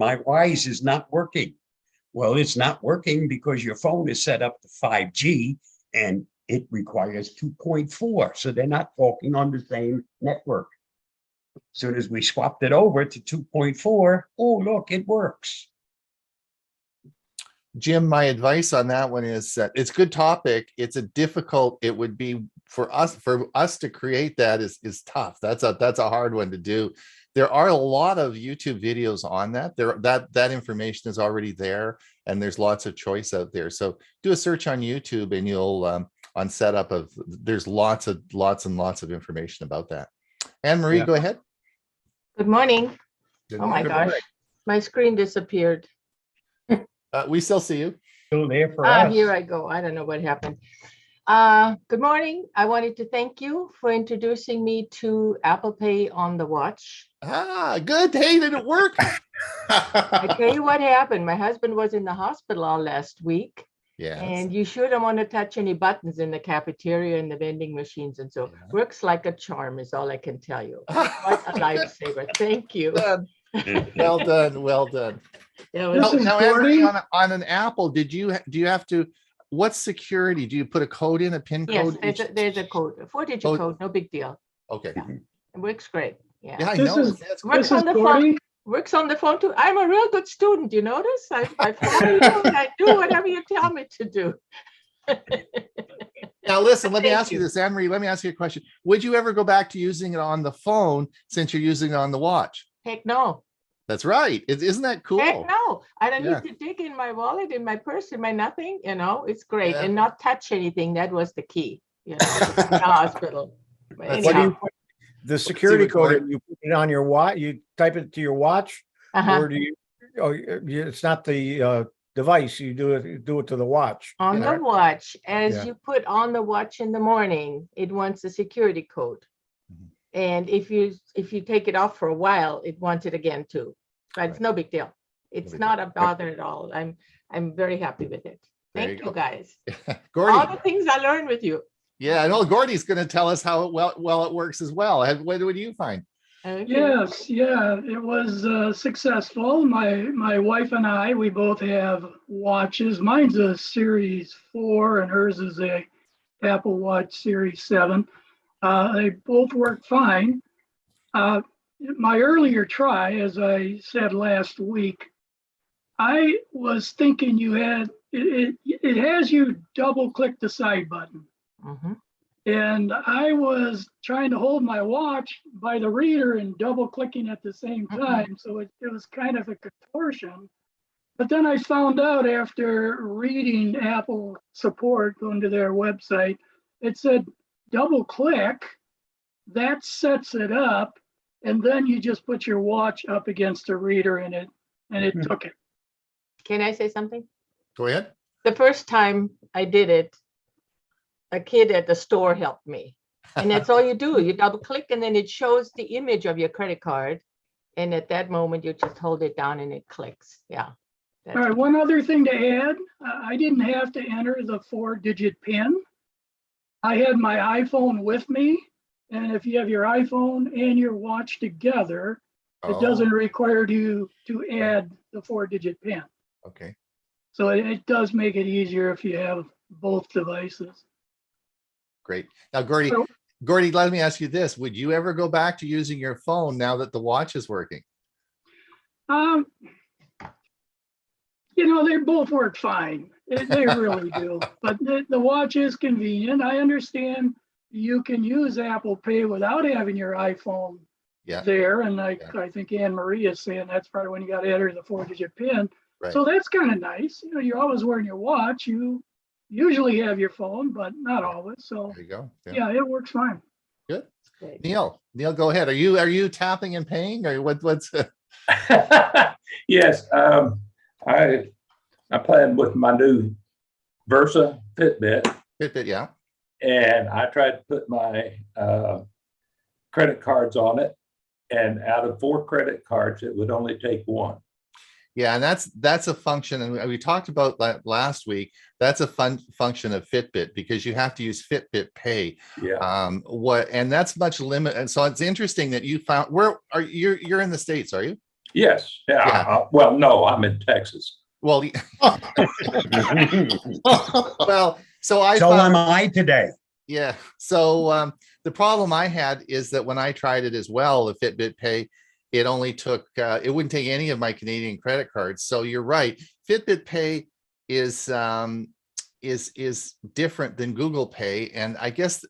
my Wise is not working. Well, it's not working because your phone is set up to 5G and it requires 2.4. So they're not talking on the same network. As soon as we swapped it over to 2.4, oh, look, it works. Jim, my advice on that one is it's a good topic. It's a difficult, it would be for us to create that is tough. That's a hard one to do. There are a lot of YouTube videos on that. That information is already there, and there's lots of choice out there. So do a search on YouTube and you'll on setup of, there's lots and lots of information about that. Anne-Marie, go ahead. Good morning. Good Oh my morning. gosh, my screen disappeared. We still see you. Still there for us. Here I go. I don't know what happened. Good morning. I wanted to thank you for introducing me to Apple Pay on the watch. Good. Hey, did it work? I tell you what happened. My husband was in the hospital all last week. Yeah. And you shouldn't want to touch any buttons in the cafeteria and the vending machines. And so works like a charm is all I can tell you. What a lifesaver. Thank you. Well done. Well done. That Now, was Anne-Marie, on an Apple, do you have to, what's security? Do you put a code in, a PIN code? Yes, there's a code, a 4-digit code, no big deal. Okay. Yeah. It works great. Yeah. Yeah, I know. Works on the phone. Works on the phone too. I'm a real good student. You notice? I follow you and I do whatever you tell me to do. Now, listen, let me ask you this, Anne-Marie, let me ask you a question. Would you ever go back to using it on the phone since you're using it on the watch? Heck no. That's right. Isn't that cool? Heck no. I don't need to dig in my wallet, in my purse, in my nothing. You know, it's great. And not touch anything. That was the key. You know, in the hospital. What do you put the security code? You put it on your watch. You type it to your watch, or do you? Oh, it's not the device. You do it to the watch. On the watch, as you put on the watch in the morning, it wants a security code. And if you take it off for a while, it wants it again too. But it's no big deal. It's not a bother at all. I'm very happy with it. Thank you guys. Gordy. All the things I learned with you. Yeah, I know Gordy's going to tell us how well it works as well. What do you find? Okay. Yes, yeah, it was successful. My wife and I, we both have watches. Mine's a Series 4 and hers is a Apple Watch Series 7. They both work fine. My earlier try, as I said last week, I was thinking you had, it has you double click the side button. And I was trying to hold my watch by the reader and double clicking at the same time. So it was kind of a contortion. But then I found out after reading Apple support, going to their website, it said double click, that sets it up. And then you just put your watch up against the reader and it took it. Can I say something? Go ahead. The first time I did it, a kid at the store helped me. And that's all you do. You double click and then it shows the image of your credit card. And at that moment, you just hold it down and it clicks. Yeah. All right. One other thing to add, I didn't have to enter the 4-digit PIN. I had my iPhone with me. And if you have your iPhone and your watch together, it doesn't require you to add the 4-digit PIN. Okay. So it does make it easier if you have both devices. Great. Now, Gordy, let me ask you this. Would you ever go back to using your phone now that the watch is working? You know, they both work fine. They really do. But the watch is convenient. I understand you can use Apple Pay without having your iPhone there. And I think Anne-Marie is saying that's probably when you got to enter the 4-digit PIN. Right. So that's kind of nice. You know, you're always wearing your watch. You usually have your phone, but not always. So there you go. Yeah, it works fine. Good. Neil, go ahead. Are you tapping and paying, or what's Yes. I plan with my new Versa Fitbit. Yeah. And I tried to put my credit cards on it, and out of 4 credit cards, it would only take 1. Yeah, and that's a function, and we talked about that last week. That's a function of Fitbit, because you have to use Fitbit Pay. Yeah. And that's much limit. And so it's interesting that you found, where are you're in the States, are you? Yes, yeah, Yeah. well, no, I'm in Texas. Well, well, so I So am found, I today. yeah. So the problem I had is that when I tried it as well, the Fitbit Pay, it only took, it wouldn't take any of my Canadian credit cards. So you're right. Fitbit Pay is different than Google Pay. And I guess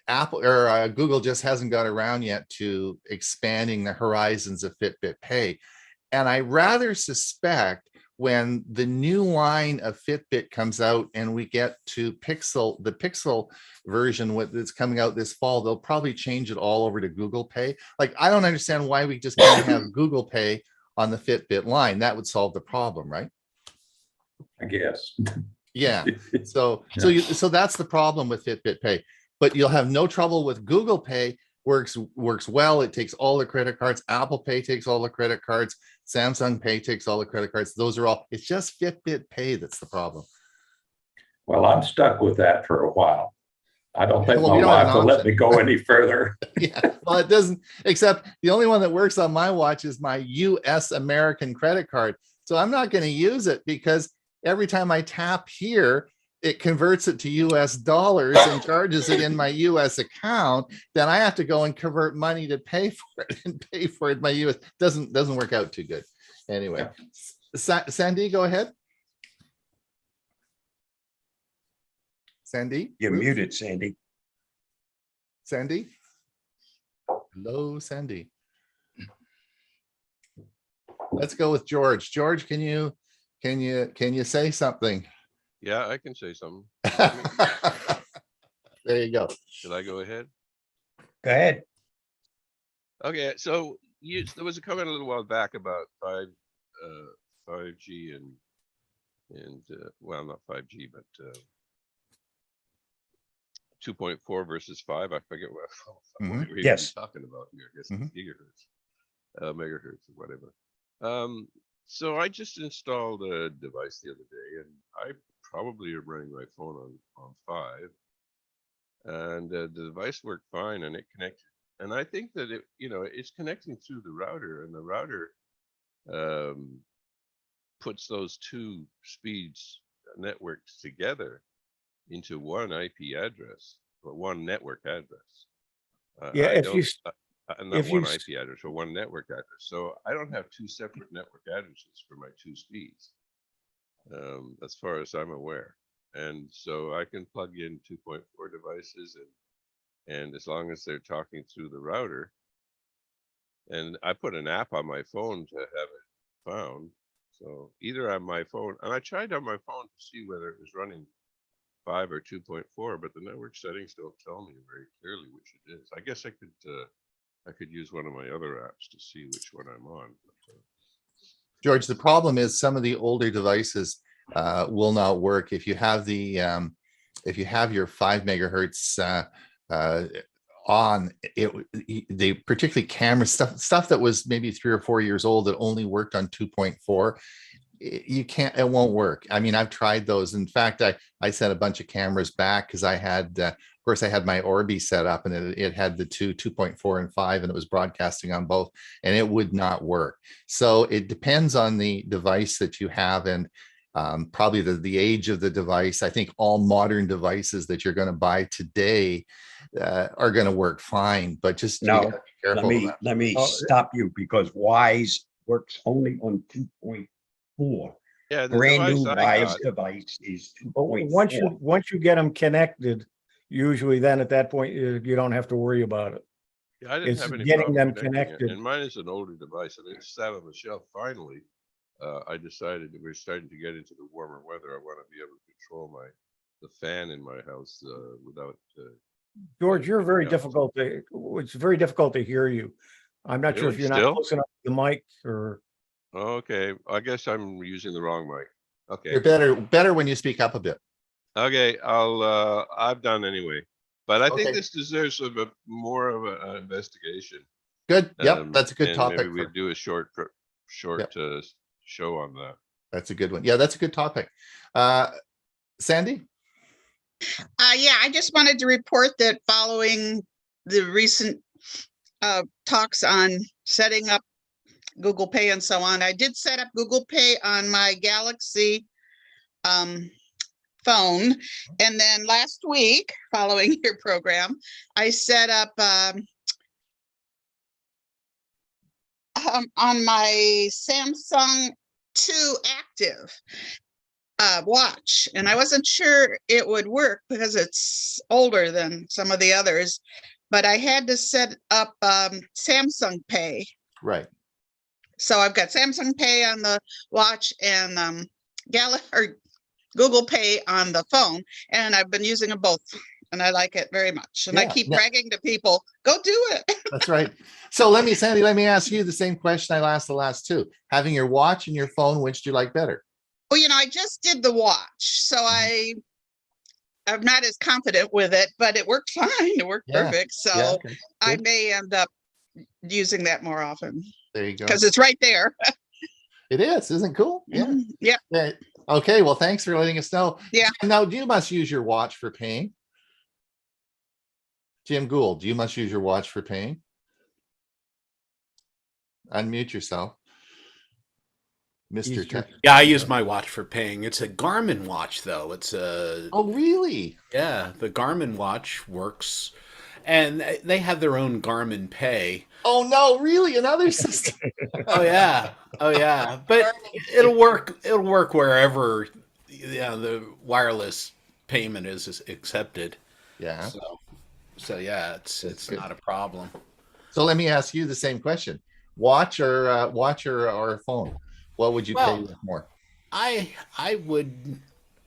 Apple or Google just hasn't got around yet to expanding the horizons of Fitbit Pay. And I rather suspect when the new line of Fitbit comes out and we get to the Pixel version that's coming out this fall, they'll probably change it all over to Google Pay. Like, I don't understand why we just can't have Google Pay on the Fitbit line. That would solve the problem, right? I guess. Yeah. So that's the problem with Fitbit Pay. But you'll have no trouble with Google Pay. Works well. It takes all the credit cards. Apple Pay takes all the credit cards. Samsung Pay takes all the credit cards. Those are all. It's just Fitbit Pay that's the problem. Well, I'm stuck with that for a while. I don't think Well, my we don't have wife an will let option. me go any further. Yeah. Well, it doesn't. Except the only one that works on my watch is my U.S. American credit card. So I'm not going to use it because every time I tap here, it converts it to US dollars and charges it in my US account. Then I have to go and convert money to pay for it and pay for it. My US doesn't work out too good. Anyway, Sandy, go ahead. Sandy, You're Ruth? muted, Sandy. Sandy. Hello, Sandy. Let's go with George. George, can you say something? Yeah, I can say something. There you go. Should I go ahead? Go ahead. Okay, so there was a comment a little while back about 5G and well, not 5G, but 2.4 versus 5. I forget what we're even Yes. talking about here. I guess Mhm. gigahertz, megahertz, or whatever. So I just installed a device the other day, and I probably am running my phone on 5, and the device worked fine, and it connected. And I think that it's connecting through the router, and the router puts those two speeds networks together into one IP address or one network address. Yeah, if you Not if you one s- IP address or one network address. So I don't have two separate network addresses for my two speeds, as far as I'm aware. And so I can plug in 2.4 devices, and as long as they're talking through the router, and I put an app on my phone to have it found. So either on my phone, and I tried on my phone to see whether it was running 5 or 2.4, but the network settings don't tell me very clearly which it is. I guess I could use one of my other apps to see which one I'm on. George, the problem is some of the older devices will not work if you have if you have your 5 megahertz on it. They particularly camera stuff that was maybe 3 or 4 years old that only worked on 2.4. It won't work. I mean, I've tried those. In fact, I sent a bunch of cameras back because I had, of course, I had my Orbi set up, and it had the 2.4 and 5, and it was broadcasting on both, and it would not work. So it depends on the device that you have, and probably the age of the device. I think all modern devices that you're going to buy today are going to work fine, but just you No, gotta be careful of that. let me Oh, stop you because Wise works only on 2.4. Yeah, the Brand new device I Wise got, device is But once 2.4. you get them connected, usually then at that point you don't have to worry about it. yeah, I didn't It's have any getting problem them connecting it. connected. And mine is an older device, and it sat on the shelf. Finally, I decided that we're starting to get into the warmer weather. I want to be able to control the fan in my house without. George, you're very Yeah. difficult it's very difficult to hear you. I'm not sure if Really? you're not Still? close enough to the mic or. Okay, I guess I'm using the wrong mic. Okay. You're better when you speak up a bit. Okay, I've done anyway, but I think Okay. this deserves more of an investigation. Good. Yep, that's a good And topic. maybe we do a short show on that. That's a good one. Yeah, that's a good topic. Sandy? Yeah, I just wanted to report that following the recent talks on setting up Google Pay and so on. I did set up Google Pay on my Galaxy phone. And then last week, following your program, I set up on my Samsung 2 Active watch. And I wasn't sure it would work because it's older than some of the others, but I had to set up Samsung Pay. Right. So I've got Samsung Pay on the watch and Google Pay on the phone, and I've been using them both, and I like it very much. And I Yeah, keep yeah. bragging to people, go do it. That's right. So Sandy, let me ask you the same question I asked the last two. Having your watch and your phone, which do you like better? Well, I just did the watch, so I'm not as confident with it, but it worked fine. It worked perfect. So Yeah, okay. I Good. may end up using that more often There you go. because it's right there. It is, isn't it cool? Yeah. Mhm. Yep. Yeah. Okay. Well, thanks for letting us know. Yeah. Now, you must use your watch for paying. Jim Gould, you must use your watch for paying. Unmute yourself. Mr. Tech. Yeah, I use my watch for paying. It's a Garmin watch, though. It's a Oh, really? yeah. The Garmin watch works, and they have their own Garmin Pay. Oh no, really? Another system? Oh yeah, oh yeah. But it'll work. It'll work wherever the wireless payment is accepted. Yeah. So yeah, it's good. not a problem. So let me ask you the same question: watch or phone? What would you pay Well, with more? I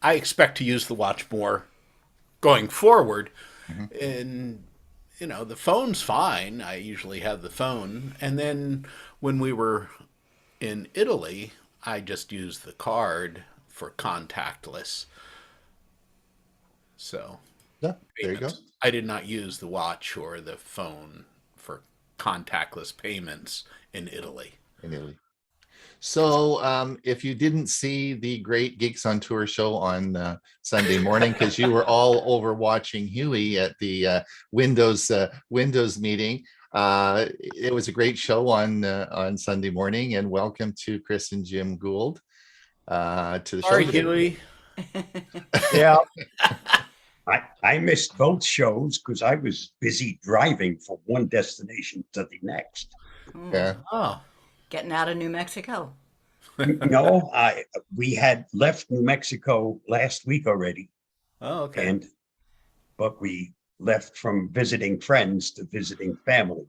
expect to use the watch more going forward, and the phone's fine. I usually have the phone, and then when we were in Italy, I just used the card for contactless. So Yeah, there you go. I did not use the watch or the phone for contactless payments in Italy. In Italy. So if you didn't see the great Geeks on Tour show on Sunday morning, because you were all over watching Hewie at the Windows meeting, it was a great show on Sunday morning. And welcome to Chris and Jim Gould to the Sorry, show today. Hewie. Yeah, I missed both shows because I was busy driving from one destination to the next. Yeah. Oh, Getting out of New Mexico. No, we had left New Mexico last week already, okay. but we left from visiting friends to visiting family,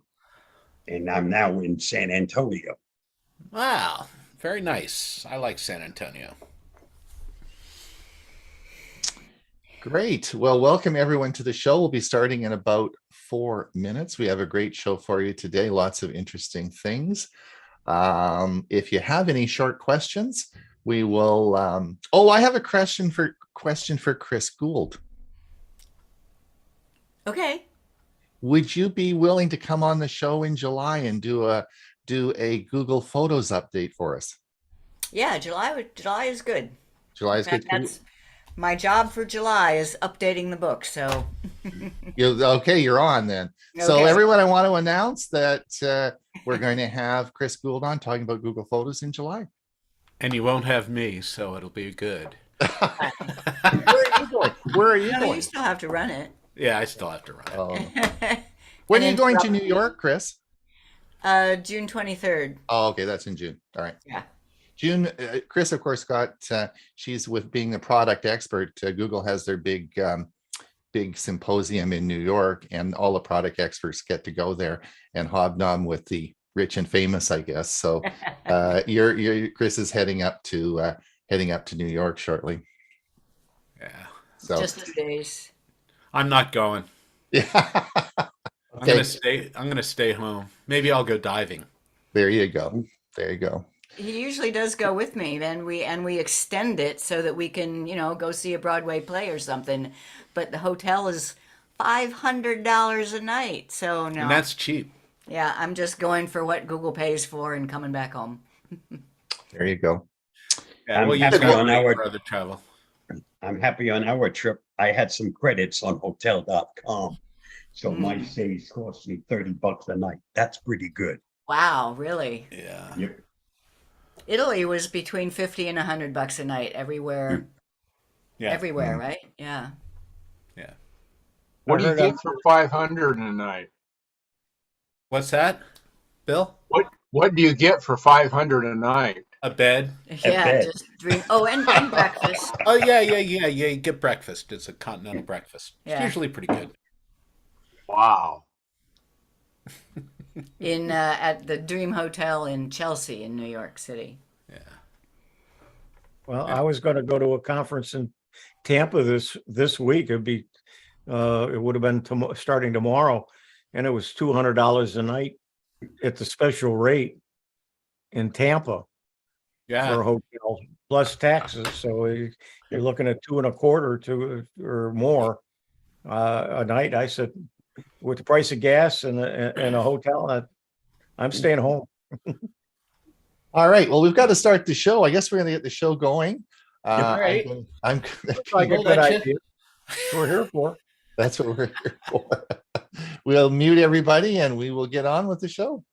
and I'm now in San Antonio. Wow, very nice. I like San Antonio. Great. Well, welcome everyone to the show. We'll be starting in about 4 minutes. We have a great show for you today. Lots of interesting things. If you have any short questions, we will. I have a question for Chris Gould. Okay. Would you be willing to come on the show in July and do a Google Photos update for us? Yeah, July is good. July In is fact, good. Too? that's my job for July is updating the book. So You're on then. So Okay. everyone, I want to announce that we're going to have Chris Gould on talking about Google Photos in July. And you won't have me, so it'll be good. Where are you going? Where are you no, going? you still have to run it. Yeah, I still have to run it. Oh. When are you going to New York, Chris? June 23rd. Oh, okay, that's in June. All right. Yeah. June. Chris, of course, she's with being the product expert. Google has their big symposium in New York, and all the product experts get to go there and hobnob with the rich and famous, I guess. So, Chris is heading up to New York shortly. Yeah. So Just 2 days. I'm not going. yeah. I'm gonna stay home. Maybe I'll go diving. There you go. There you go. He usually does go with me, then we extend it so that we can, go see a Broadway play or something. But the hotel is $500 a night, so no. And that's cheap. Yeah, I'm just going for what Google pays for and coming back home. There you go. Yeah, I'm we'll use happy that on money our- for other travel. I'm happy on our trip. I had some credits on hotel.com. So my stays cost me $30 a night. That's pretty good. Wow, really? Yeah. Yep. Italy was between 50 and $100 a night everywhere. Yeah. Everywhere, right? Yeah. Yeah. What I do you heard get for 500 a night? What's that, Bill? What do you get for 500 a night? A bed? At Yeah, bed. just dream. Oh, and breakfast. Oh yeah, yeah, yeah, yeah. You get breakfast. It's a continental breakfast. It's Yeah. usually pretty good. Wow. In at the Dream Hotel in Chelsea in New York City. Yeah. Well, I was going to go to a conference in Tampa this week. It would have been starting tomorrow, and it was $200 a night at the special rate in Tampa for Yeah. a hotel plus taxes. So you're looking at $225 or more a night. I said, with the price of gas and a hotel, I'm staying home. All right. Well, we've got to start the show. I guess we're going to get the show going. All right. I'm Looks like a We'll good let you. idea. That's what we're here for. That's what we're here for. We'll mute everybody and we will get on with the show.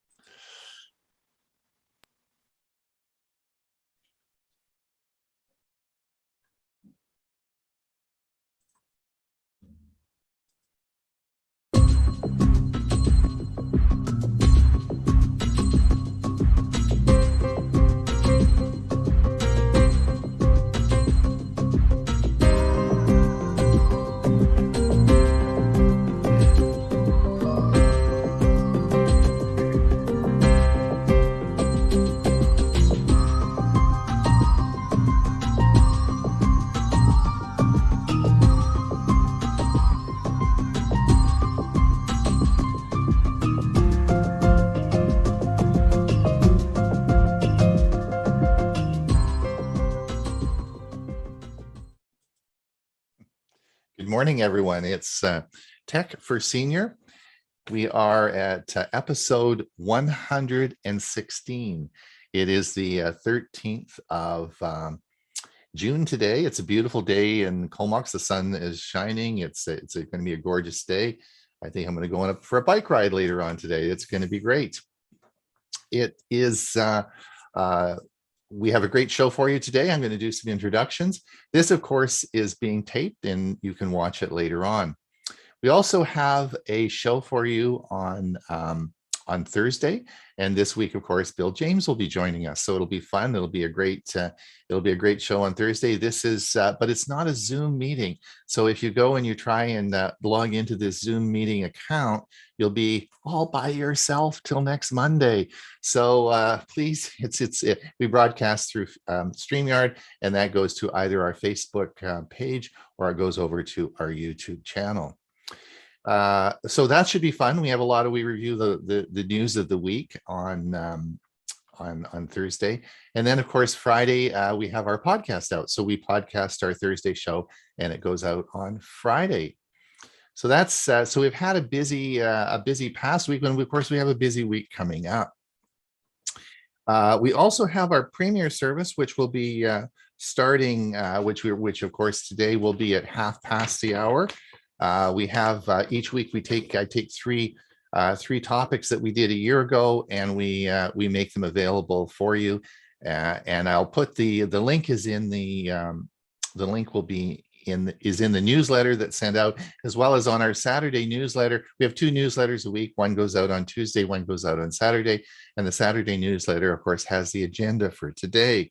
Good morning, everyone. It's Tech for Senior. We are at episode 116. It is the 13th of June today. It's a beautiful day in Comox. The sun is shining. It's going to be a gorgeous day. I think I'm going to go up for a bike ride later on today. It's going to be great. It is we have a great show for you today. I'm going to do some introductions. This, of course, is being taped and you can watch it later on. We also have a show for you on Thursday, and this week, of course, Bill James will be joining us. So it'll be fun. It'll be a great show on Thursday. This is, but it's not a Zoom meeting. So if you go and you try and log into this Zoom meeting account, you'll be all by yourself till next Monday. So please, we broadcast through StreamYard, and that goes to either our Facebook page or it goes over to our YouTube channel. So that should be fun. We review the news of the week on Thursday, and then of course Friday we have our podcast out. So we podcast our Thursday show, and it goes out on Friday. So that's so we've had a busy past week, and of course we have a busy week coming up. We also have our premiere service, which will be starting, which of course today will be at 1/2 the hour. We have each week I take three topics that we did a year ago, and we make them available for you. And I'll put the link is in the link will be in the newsletter that's sent out, as well as on our Saturday newsletter. We have 2 newsletters a week. One goes out on Tuesday, one goes out on Saturday. And the Saturday newsletter, of course, has the agenda for today.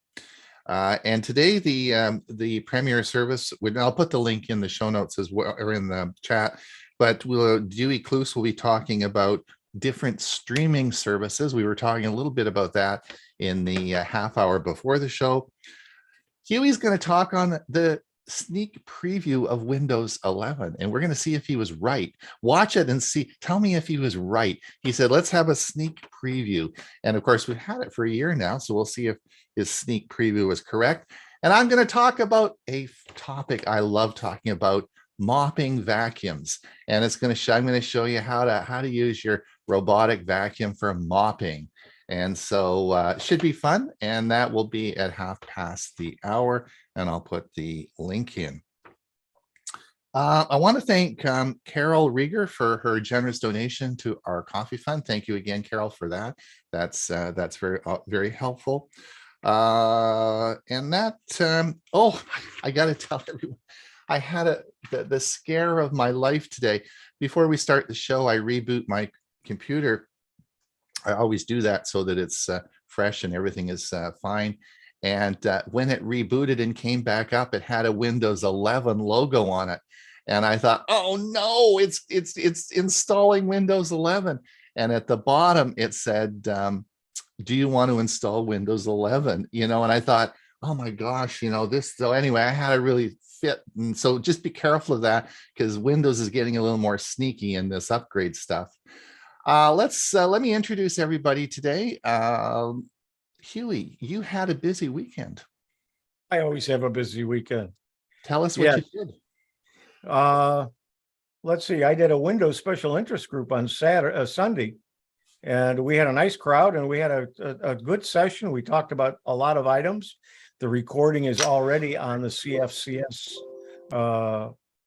And today, the premiere service, I'll put the link in the show notes as well, or in the chat, but Dewey Kloos will be talking about different streaming services. We were talking a little bit about that in the half hour before the show. Hewie's going to talk on the sneak preview of Windows 11, and we're going to see if he was right. Watch it and tell me if he was right. He said, let's have a sneak preview. And of course, we've had it for a year now, so we'll see if his sneak preview was correct. And I'm going to talk about a topic I love talking about, mopping vacuums. And I'm going to show you how to use your robotic vacuum for mopping. And so it should be fun, and that will be at 1/2 the hour, and I'll put the link in. I want to thank Carol Rieger for her generous donation to our coffee fund. Thank you again, Carol, for that. That's very helpful. And that oh, I got to tell everyone, I had the scare of my life today. Before we start the show, I reboot my computer. I always do that so that it's fresh and everything is fine. And when it rebooted and came back up, it had a Windows 11 logo on it. And I thought, oh no, it's installing Windows 11. And at the bottom, it said, do you want to install Windows 11? And I thought, oh my gosh, this. So anyway, I had to really fit. And so just be careful of that, because Windows is getting a little more sneaky in this upgrade stuff. Let me introduce everybody today. Hewie, you had a busy weekend. I always have a busy weekend. Tell us what Yeah. you did. Let's see. I did a Windows special interest group on Sunday, and we had a nice crowd, and we had a good session. We talked about a lot of items. The recording is already on the CFCS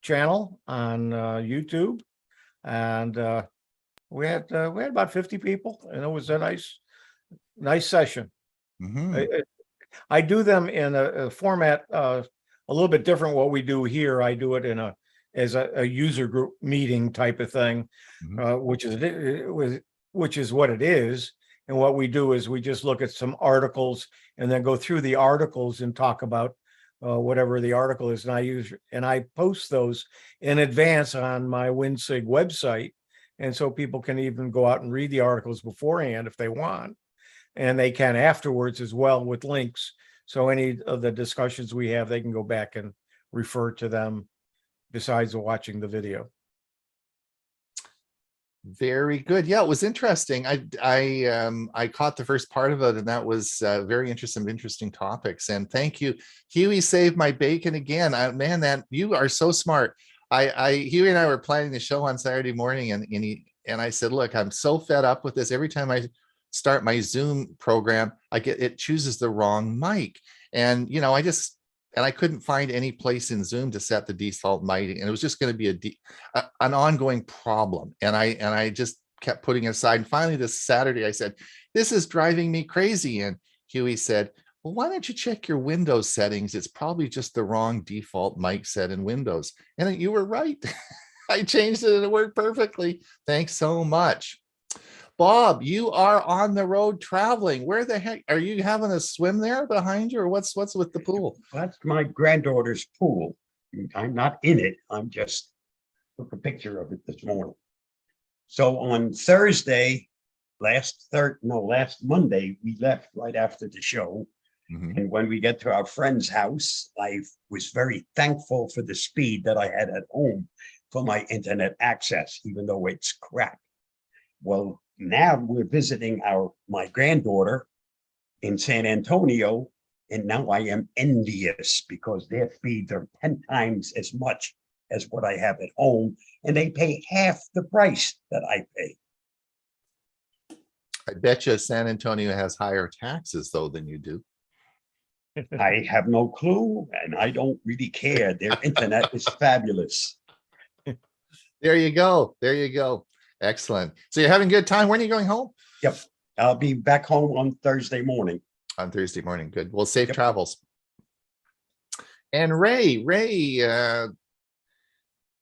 channel on YouTube, and we had about 50 people, and it was a nice session. Mhm. I do them in a format a little bit different. What we do here, I do it in as a user group meeting type of thing, which is what it is. And what we do is we just look at some articles and then go through the articles and talk about whatever the article is. And I post those in advance on my WinSig website, and so people can even go out and read the articles beforehand if they want. And they can afterwards as well with links. So any of the discussions we have, they can go back and refer to them besides watching the video. Very good. Yeah, it was interesting. I caught the first part of it, and that was very interesting topics. And thank you, Hewie. Saved my bacon again. Man, that you are so smart. Hewie and I were planning the show on Saturday morning, and I said, look, I'm so fed up with this. Every time I start my Zoom program, it chooses the wrong mic, and I couldn't find any place in Zoom to set the default mic, and it was just going to be an ongoing problem. And I just kept putting it aside. And finally, this Saturday, I said, this is driving me crazy. And Hewie said, well, why don't you check your Windows settings? It's probably just the wrong default mic set in Windows. And you were right. I changed it and it worked perfectly. Thanks so much. Bob, you are on the road traveling. Where the heck are you? Having a swim there behind you, or what's with the pool? That's my granddaughter's pool. I'm not in it. I'm just took a picture of it this morning. So on Thursday, last Monday, we left right after the show. And when we get to our friend's house, I was very thankful for the speed that I had at home for my internet access, even though it's crap. Well, now we're visiting my granddaughter in San Antonio, and now I am envious because their speeds are 10 times as much as what I have at home, and they pay half the price that I pay. I bet you San Antonio has higher taxes though than you do. I have no clue, and I don't really care. Their internet is fabulous. There you go. Excellent. So you're having a good time. When are you going home? Yep. I'll be back home on Thursday morning. On Thursday morning. Good. Well, safe travels. And Ray,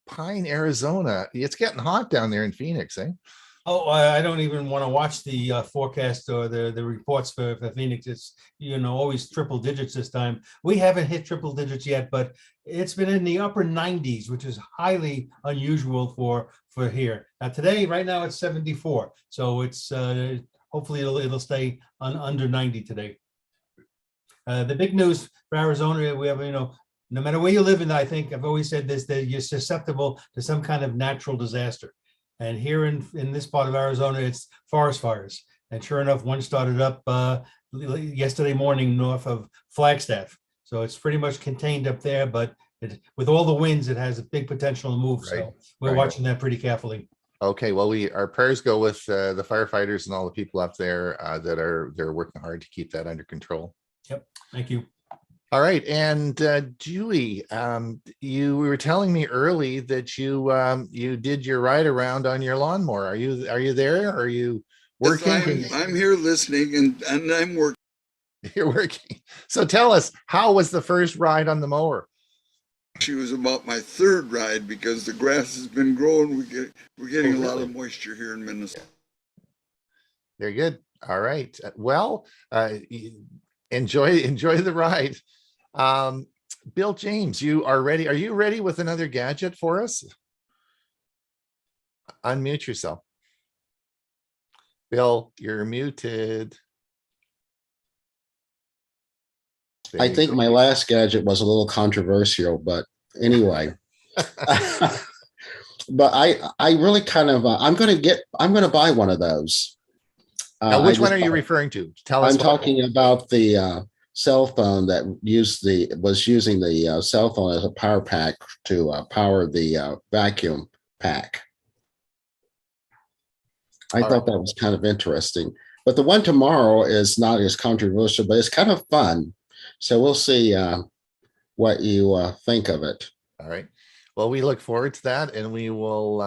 Pine, Arizona. It's getting hot down there in Phoenix, eh? Oh, I don't even want to watch the forecast or the reports for Phoenix. It's, always triple digits this time. We haven't hit triple digits yet, but it's been in the upper 90s, which is highly unusual for here. Now today, right now it's 74. So it's hopefully it'll stay under 90 today. The big news for Arizona, we have, no matter where you live in, I think I've always said this, that you're susceptible to some kind of natural disaster. And here in this part of Arizona, it's forest fires. And sure enough, one started up yesterday morning north of Flagstaff. So it's pretty much contained up there, but with all the winds, it has a big potential to move. Right. So we're watching that pretty carefully. Okay, well, our prayers go with the firefighters and all the people up there they're working hard to keep that under control. Yep, thank you. All right, and Julie, you were telling me early that you did your ride around on your lawnmower. Are you there? Are you Yes, working? I'm here listening and I'm working. You're working. So tell us, how was the first ride on the mower? She was about my third ride because the grass has been growing. We're getting Oh, a lot really? of moisture here in Minnesota. Very good. All right. Well, enjoy the ride. Bill James, you are ready. Are you ready with another gadget for us? Unmute yourself. Bill, you're muted. There I you think go. my last gadget was a little controversial, but anyway. But I really kind of I'm going to buy one of those. Now, which one are you referring to? Tell us. I'm talking about the cell phone that was using the cell phone as a power pack to power the vacuum pack. I thought that was kind of interesting. But the one tomorrow is not as controversial, but it's kind of fun. So we'll see what you think of it. All right. Well, we look forward to that, and we will.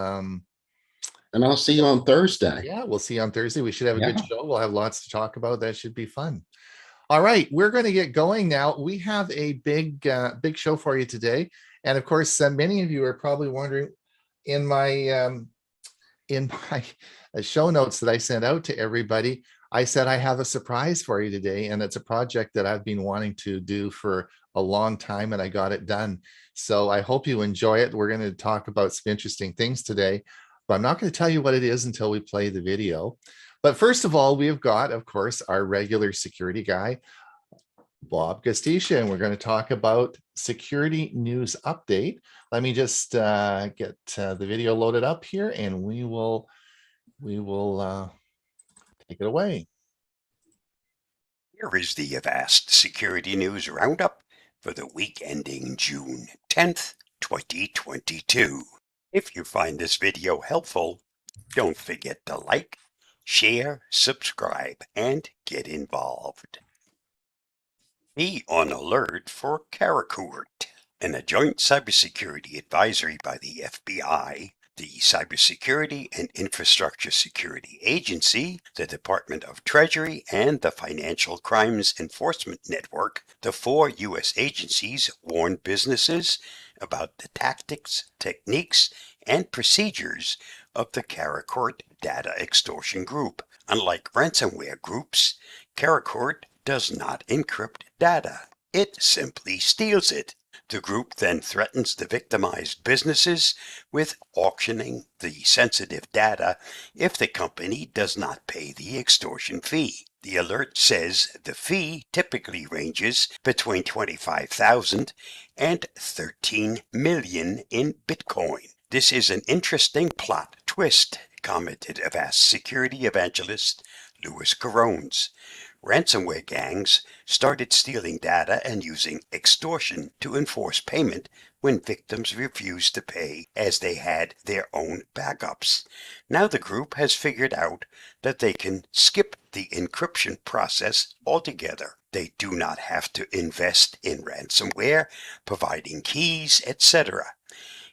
And I'll see you on Thursday. Yeah, we'll see you on Thursday. We should have a good show. We'll have lots to talk about. That should be fun. All right, we're going to get going now. We have a big show for you today, and of course, many of you are probably wondering in my show notes that I sent out to everybody. I said I have a surprise for you today, and it's a project that I've been wanting to do for a long time, and I got it done. So I hope you enjoy it. We're going to talk about some interesting things today, but I'm not going to tell you what it is until we play the video. But first of all, we've got, of course, our regular security guy, Bob Gastisha, and we're going to talk about security news update. Let me just get the video loaded up here, and we will take it away. Here is the Avast Security News Roundup for the week ending June 10th, 2022. If you find this video helpful, don't forget to like, share, subscribe, and get involved. Be on alert for Karakourt, a joint cybersecurity advisory by the FBI, the Cybersecurity and Infrastructure Security Agency, the Department of Treasury, and the Financial Crimes Enforcement Network. The 4 U.S. agencies warn businesses about the tactics, techniques, and procedures of the Karakourt data extortion group. Unlike ransomware groups, Karakourt does not encrypt data. It simply steals it. The group then threatens the victimized businesses with auctioning the sensitive data if the company does not pay the extortion fee. The alert says the fee typically ranges between $25,000 and $13 million in Bitcoin. This is an interesting plot twist, commented Avast security evangelist Louis Carones. Ransomware gangs started stealing data and using extortion to enforce payment when victims refused to pay as they had their own backups. Now the group has figured out that they can skip the encryption process altogether. They do not have to invest in ransomware, providing keys, etc.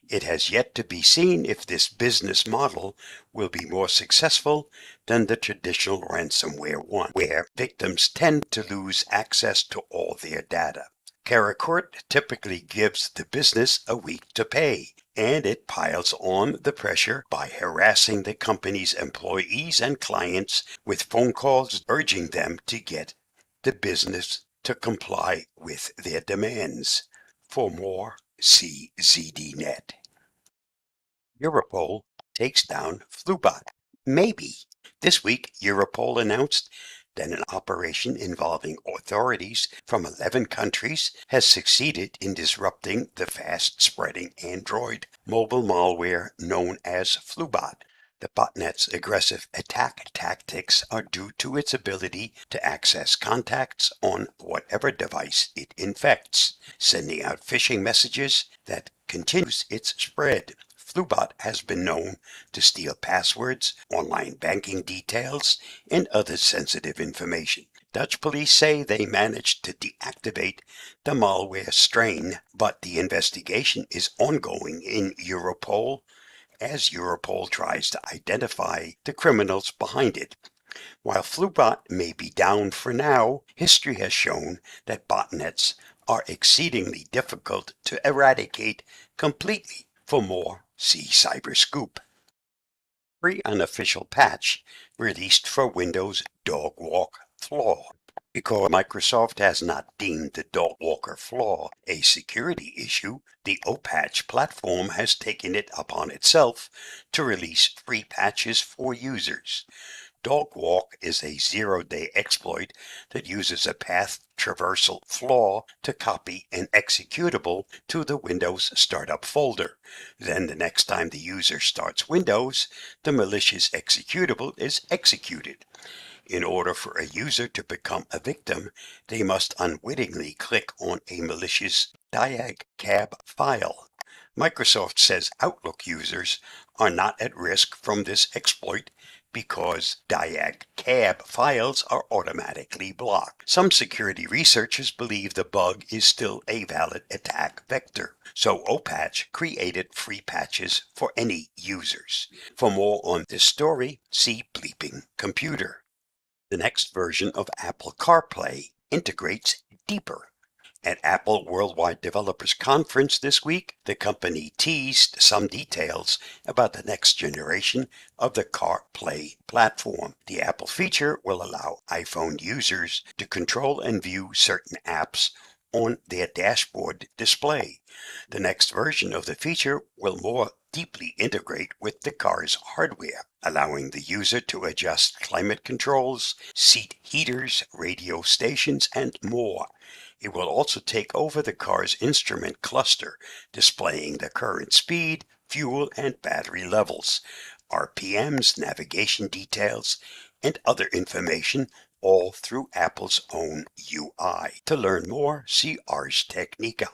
It has yet to be seen if this business model will be more successful than the traditional ransomware one, where victims tend to lose access to all their data. Karakourt typically gives the business a week to pay, and it piles on the pressure by harassing the company's employees and clients with phone calls urging them to get the business to comply with their demands. For more, see ZDNet. Europol takes down Flubot. Maybe. This week, Europol announced that an operation involving authorities from 11 countries has succeeded in disrupting the fast-spreading Android mobile malware known as Flubot. The botnet's aggressive attack tactics are due to its ability to access contacts on whatever device it infects, sending out phishing messages that continues its spread. Flubot has been known to steal passwords, online banking details, and other sensitive information. Dutch police say they managed to deactivate the malware strain, but the investigation is ongoing in Europol as Europol tries to identify the criminals behind it. While FluBot may be down for now, history has shown that botnets are exceedingly difficult to eradicate completely. For more, see Cyberscoop. Free unofficial patch released for Windows Dog Walk flaw. Because Microsoft has not deemed the dog walker flaw a security issue, the OPatch platform has taken it upon itself to release free patches for users. Dog walk is a zero-day exploit that uses a path traversal flaw to copy an executable to the Windows startup folder. Then the next time the user starts Windows, the malicious executable is executed. In order for a user to become a victim, they must unwittingly click on a malicious diag-cab file. Microsoft says Outlook users are not at risk from this exploit because diag-cab files are automatically blocked. Some security researchers believe the bug is still a valid attack vector, so OPatch created free patches for any users. For more on this story, see Bleeping Computer. The next version of Apple CarPlay integrates deeper. At Apple Worldwide Developers Conference this week, the company teased some details about the next generation of the CarPlay platform. The Apple feature will allow iPhone users to control and view certain apps on their dashboard display. The next version of the feature will more deeply integrate with the car's hardware, allowing the user to adjust climate controls, seat heaters, radio stations, and more. It will also take over the car's instrument cluster, displaying the current speed, fuel, and battery levels, RPMs, navigation details, and other information, all through Apple's own UI. To learn more, see Ars Technica.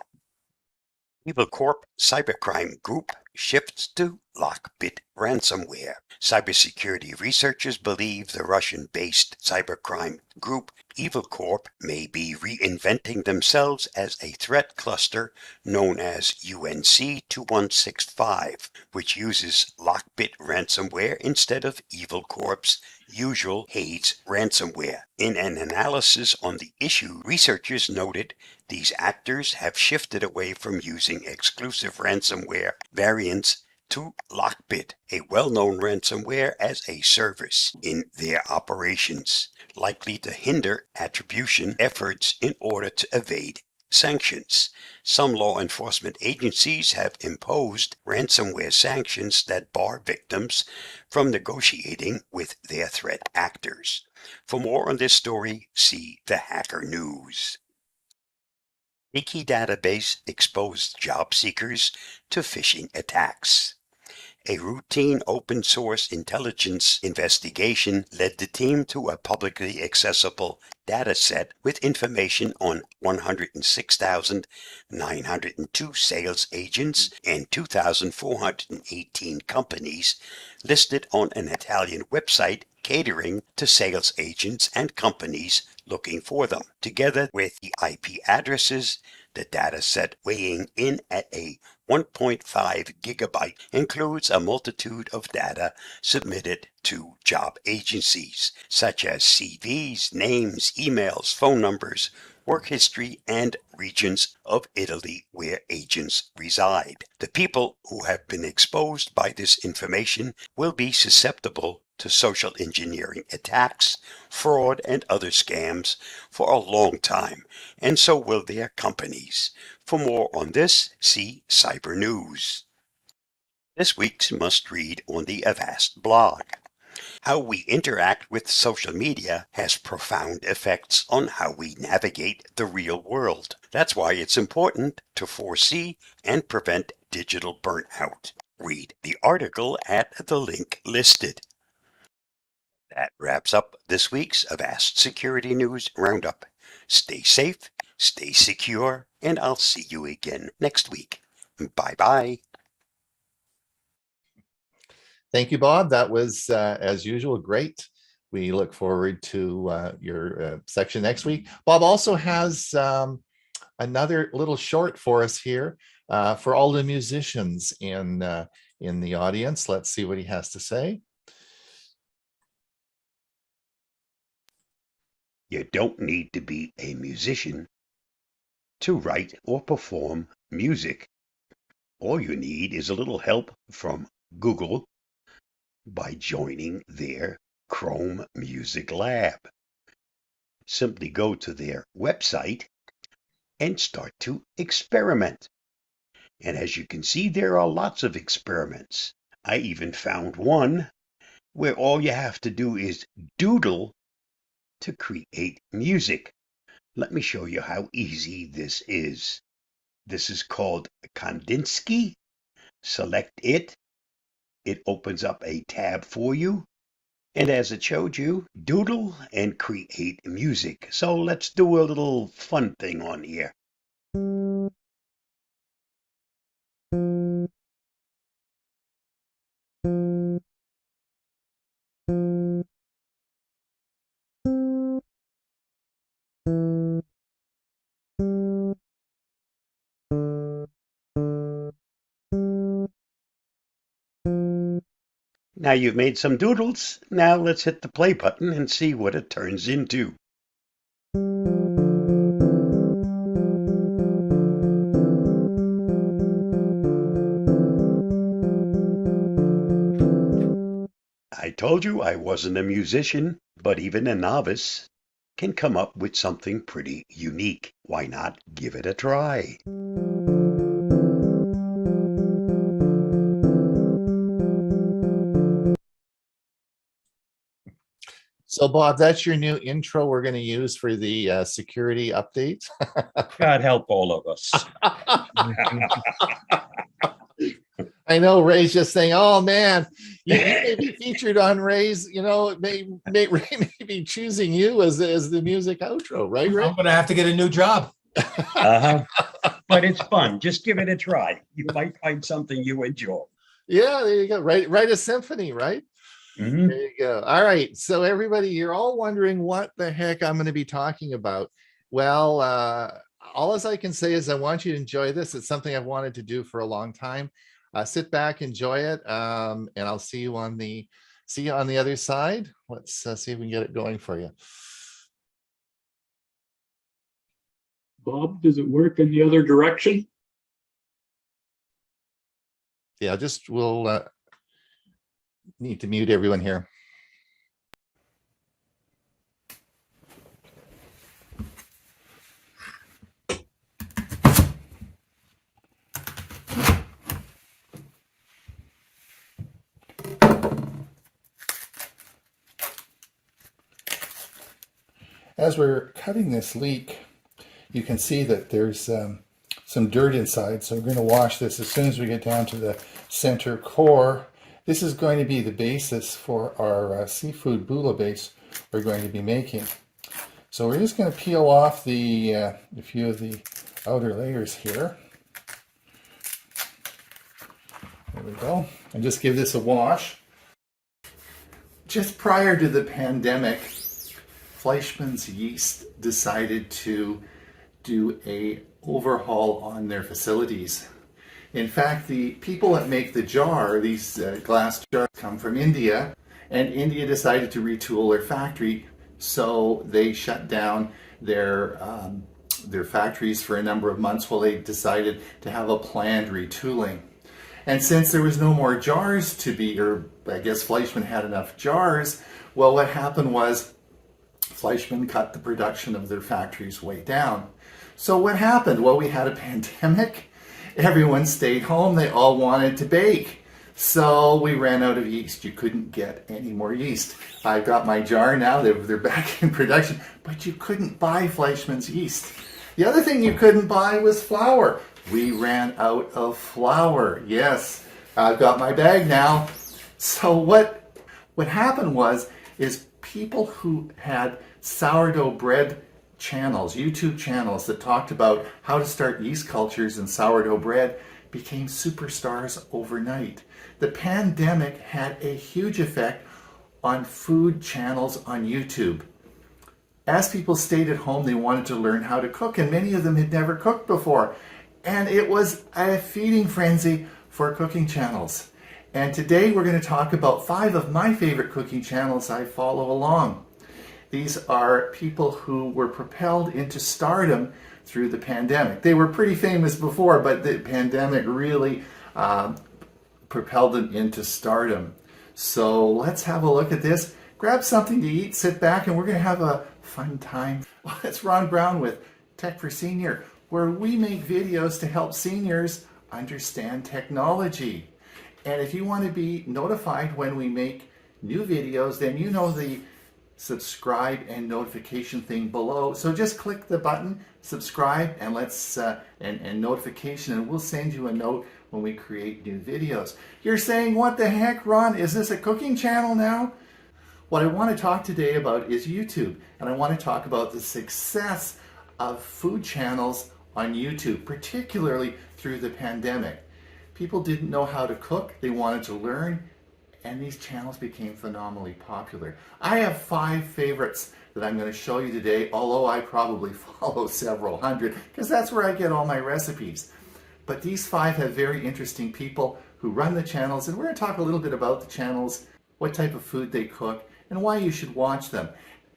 Evil Corp cybercrime group shifts to Lockbit ransomware. Cybersecurity researchers believe the Russian-based cybercrime group Evil Corp may be reinventing themselves as a threat cluster known as UNC 2165, which uses Lockbit ransomware instead of Evil Corp's usual Hades ransomware. In an analysis on the issue, researchers noted these actors have shifted away from using exclusive ransomware variants to Lockbit, a well-known ransomware as a service, in their operations, likely to hinder attribution efforts in order to evade sanctions. Some law enforcement agencies have imposed ransomware sanctions that bar victims from negotiating with their threat actors. For more on this story, see the Hacker News. Wiki database exposed job seekers to phishing attacks. A routine open source intelligence investigation led the team to a publicly accessible data set with information on 106,902 sales agents and 2,418 companies listed on an Italian website catering to sales agents and companies looking for them. Together with the IP addresses, the data set weighing in at a 1.5 gigabyte includes a multitude of data submitted to job agencies, such as CVs, names, emails, phone numbers, work history, and regions of Italy where agents reside. The people who have been exposed by this information will be susceptible to social engineering attacks, fraud, and other scams for a long time, and so will their companies. For more on this, see Cyber News. This week's must-read on the Avast blog. How we interact with social media has profound effects on how we navigate the real world. That's why it's important to foresee and prevent digital burnout. Read the article at the link listed. That wraps up this week's Avast Security News Roundup. Stay safe, stay secure, and I'll see you again next week. Bye-bye. Thank you, Bob. That was, as usual, great. we look forward to your section next week. Bob also has another little short for us here for all the musicians in the audience. Let's see what he has to say. You don't need to be a musician to write or perform music. All you need is a little help from Google by joining their Chrome Music Lab. Simply go to their website and start to experiment. And as you can see, there are lots of experiments. I even found one where all you have to do is doodle to create music. Let me show you how easy this is. This is called Kandinsky. Select it. It opens up a tab for you. And as it showed you, doodle and create music. So let's do a little fun thing on here. Now you've made some doodles. Now let's hit the play button and see what it turns into. I told you I wasn't a musician, but even a novice can come up with something pretty unique. Why not give it a try? So Bob, that's your new intro we're going to use for the security update. God help all of us. I know Ray's just saying, "Oh man, you may be featured on Ray's. You know, Ray may be choosing you as the music outro, right, Ray?" I'm going to have to get a new job. But it's fun. Just give it a try. You might find something you enjoy. Yeah, there you go. Write a symphony, right? Mhm. There you go. All right. So everybody, you're all wondering what the heck I'm going to be talking about. Well, all as I can say is I want you to enjoy this. It's something I've wanted to do for a long time. Sit back, enjoy it, and I'll see you on the other side. Let's see if we can get it going for you. Bob, does it work in the other direction? Yeah, we'll need to mute everyone here. As we're cutting this leek, you can see that there's some dirt inside. So we're going to wash this as soon as we get down to the center core. This is going to be the basis for our seafood bouillabaisse we're going to be making. So we're just going to peel off a few of the outer layers here. There we go. And just give this a wash. Just prior to the pandemic, Fleischmann's Yeast decided to do a overhaul on their facilities. In fact, the people that make the jar, these glass jars, come from India, and India decided to retool their factory, so they shut down their factories for a number of months while they decided to have a planned retooling. And since there was no more jars to be, or I guess Fleischmann had enough jars, well, what happened was Fleischmann cut the production of their factories way down. So what happened? Well, we had a pandemic. Everyone stayed home. They all wanted to bake. So we ran out of yeast. You couldn't get any more yeast. I've got my jar now. They're back in production. But you couldn't buy Fleischmann's yeast. The other thing you couldn't buy was flour. We ran out of flour. Yes, I've got my bag now. So what happened is people who had sourdough bread channels, YouTube channels that talked about how to start yeast cultures and sourdough bread became superstars overnight. The pandemic had a huge effect on food channels on YouTube. As people stayed at home, they wanted to learn how to cook, and many of them had never cooked before. And it was a feeding frenzy for cooking channels. And today we're going to talk about 5 of my favorite cooking channels I follow along. These are people who were propelled into stardom through the pandemic. They were pretty famous before, but the pandemic really propelled them into stardom. So let's have a look at this. Grab something to eat, sit back, and we're going to have a fun time. Well, it's Ron Brown with Tech for Senior, where we make videos to help seniors understand technology. And if you want to be notified when we make new videos, then you know the subscribe and notification thing below. So just click the button, subscribe, and and notification, and we'll send you a note when we create new videos. You're saying, what the heck, Ron? Is this a cooking channel now? What I want to talk today about is YouTube, and I want to talk about the success of food channels on YouTube, particularly through the pandemic. People didn't know how to cook, they wanted to learn, and these channels became phenomenally popular. I have 5 favorites that I'm going to show you today, although I probably follow several hundred, because that's where I get all my recipes. But these 5 have very interesting people who run the channels, and we're going to talk a little bit about the channels, what type of food they cook, and why you should watch them.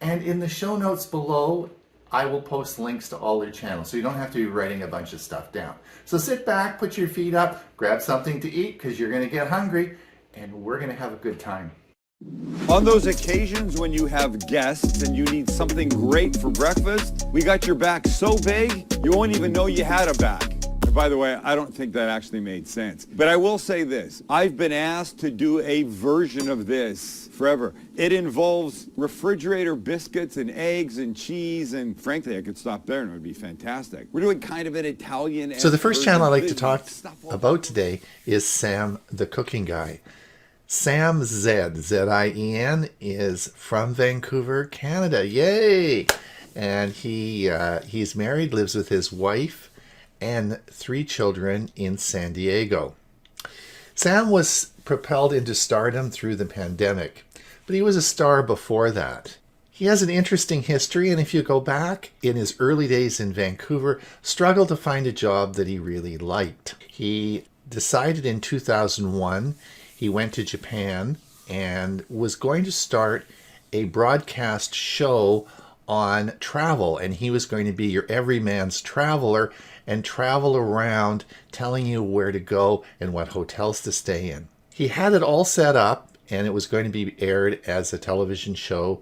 And in the show notes below, I will post links to all their channels, so you don't have to be writing a bunch of stuff down. So sit back, put your feet up, grab something to eat, because you're going to get hungry, and we're going to have a good time. On those occasions when you have guests and you need something great for breakfast, we got your back so big, you won't even know you had a back. And by the way, I don't think that actually made sense. But I will say this, I've been asked to do a version of this forever. It involves refrigerator biscuits and eggs and cheese, and frankly, I could stop there and it would be fantastic. We're doing kind of an Italian. So the first channel I'd like to talk about today is Sam the Cooking Guy. Sam Z-I-E-N, is from Vancouver, Canada. Yay! And he's married, lives with his wife and 3 children in San Diego. Sam was propelled into stardom through the pandemic, but he was a star before that. He has an interesting history, and if you go back in his early days in Vancouver, struggled to find a job that he really liked. He decided in 2001, he went to Japan and was going to start a broadcast show on travel, and he was going to be your everyman's traveler and travel around telling you where to go and what hotels to stay in. He had it all set up, and it was going to be aired as a television show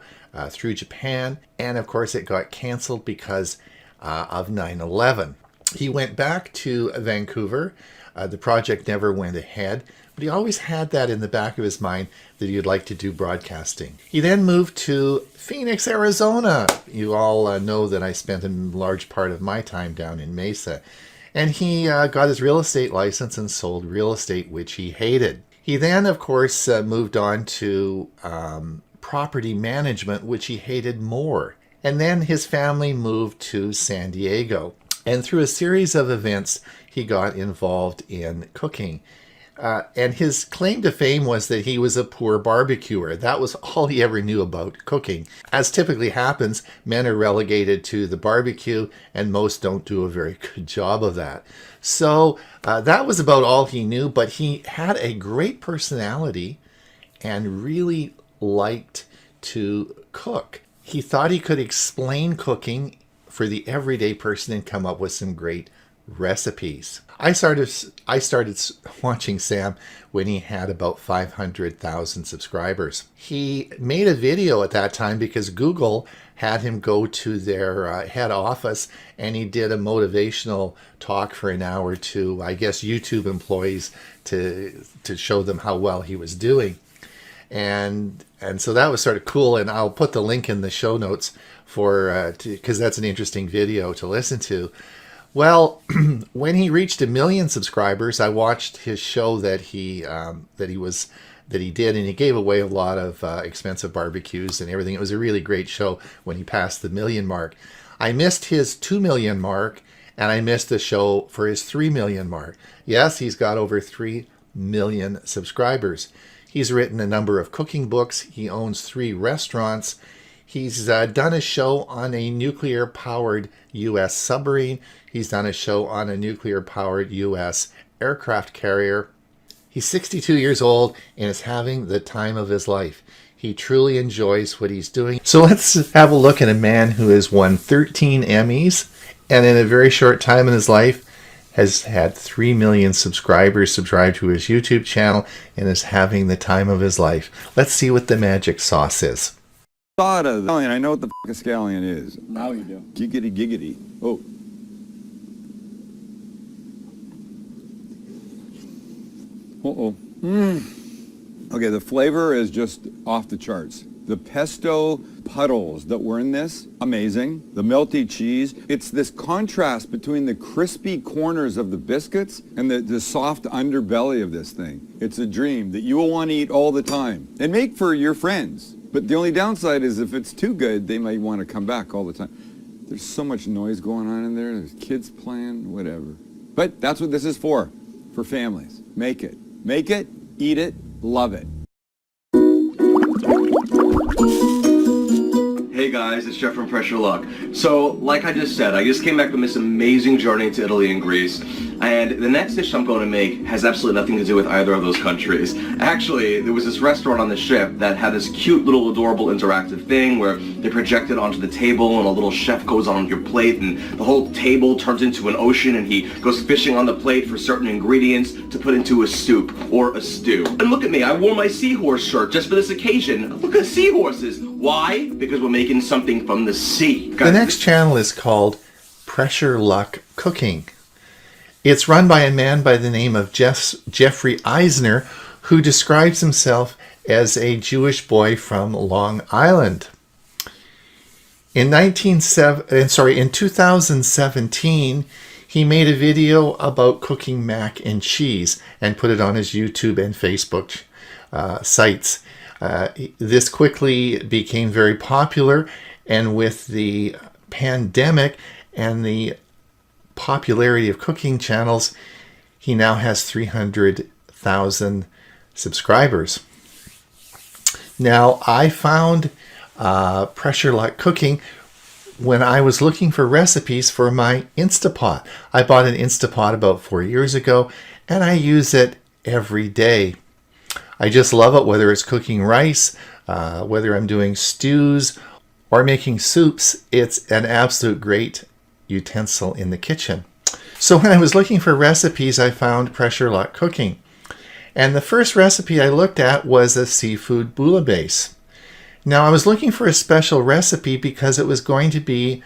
through Japan, and of course it got canceled because of 9/11. He went back to Vancouver. The project never went ahead, but he always had that in the back of his mind that he'd like to do broadcasting. He then moved to Phoenix, Arizona. You all know that I spent a large part of my time down in Mesa. And he got his real estate license and sold real estate, which he hated. He then, of course, moved on to property management, which he hated more. And then his family moved to San Diego. And through a series of events, he got involved in cooking. And his claim to fame was that he was a poor barbecuer. That was all he ever knew about cooking. As typically happens, men are relegated to the barbecue, and most don't do a very good job of that. So that was about all he knew, but he had a great personality and really liked to cook. He thought he could explain cooking for the everyday person and come up with some great recipes. I started watching Sam when he had about 500,000 subscribers. He made a video at that time because Google had him go to their head office, and he did a motivational talk for an hour to, I guess, YouTube employees to show them how well he was doing. And so that was sort of cool, and I'll put the link in the show notes for because that's an interesting video to listen to. Well, when he reached 1 million subscribers, I watched his show that he did, and he gave away a lot of expensive barbecues and everything. It was a really great show when he passed the 1 million mark. I missed his 2 million mark, and I missed the show for his 3 million mark. Yes, he's got over 3 million subscribers. He's written a number of cooking books. He owns 3 restaurants. He's done a show on a nuclear-powered U.S. submarine. He's done a show on a nuclear-powered U.S. aircraft carrier. He's 62 years old and is having the time of his life. He truly enjoys what he's doing. So let's have a look at a man who has won 13 Emmys and in a very short time in his life has had 3 million subscribers subscribed to his YouTube channel and is having the time of his life. Let's see what the magic sauce is. Scallion, I know what the fuck a scallion is. Now you do. Giggity giggity. Oh. Uh-oh. Okay, the flavor is just off the charts. The pesto puddles that were in this, amazing. The melty cheese. It's this contrast between the crispy corners of the biscuits and the soft underbelly of this thing. It's a dream that you will want to eat all the time and make for your friends. But the only downside is if it's too good, they might want to come back all the time. There's so much noise going on in there. There's kids playing, whatever. But that's what this is for families. Make it. Make it, eat it, love it. Hey guys, it's Jeff from Pressure Luck. So, like I just said, I just came back from this amazing journey to Italy and Greece, and the next dish I'm going to make has absolutely nothing to do with either of those countries. Actually, there was this restaurant on the ship that had this cute little adorable interactive thing where they project it onto the table and a little chef goes on your plate and the whole table turns into an ocean and he goes fishing on the plate for certain ingredients to put into a soup or a stew. And look at me, I wore my seahorse shirt just for this occasion. Look at seahorses. Why? Because we're making something from the sea. The next channel is called Pressure Luck Cooking. It's run by a man by the name of Jeffrey Eisner, who describes himself as a Jewish boy from Long Island. In 2017, he made a video about cooking mac and cheese and put it on his YouTube and Facebook sites. This quickly became very popular, and with the pandemic and the popularity of cooking channels, he now has 300,000 subscribers. Now, I found Pressure Luck Cooking when I was looking for recipes for my Instapot. I bought an Instapot about 4 years ago, and I use it every day. I just love it, whether it's cooking rice, whether I'm doing stews or making soups. It's an absolute great utensil in the kitchen. So when I was looking for recipes, I found Pressure Luck Cooking. And the first recipe I looked at was a seafood bouillabaisse. Now I was looking for a special recipe because it was going to be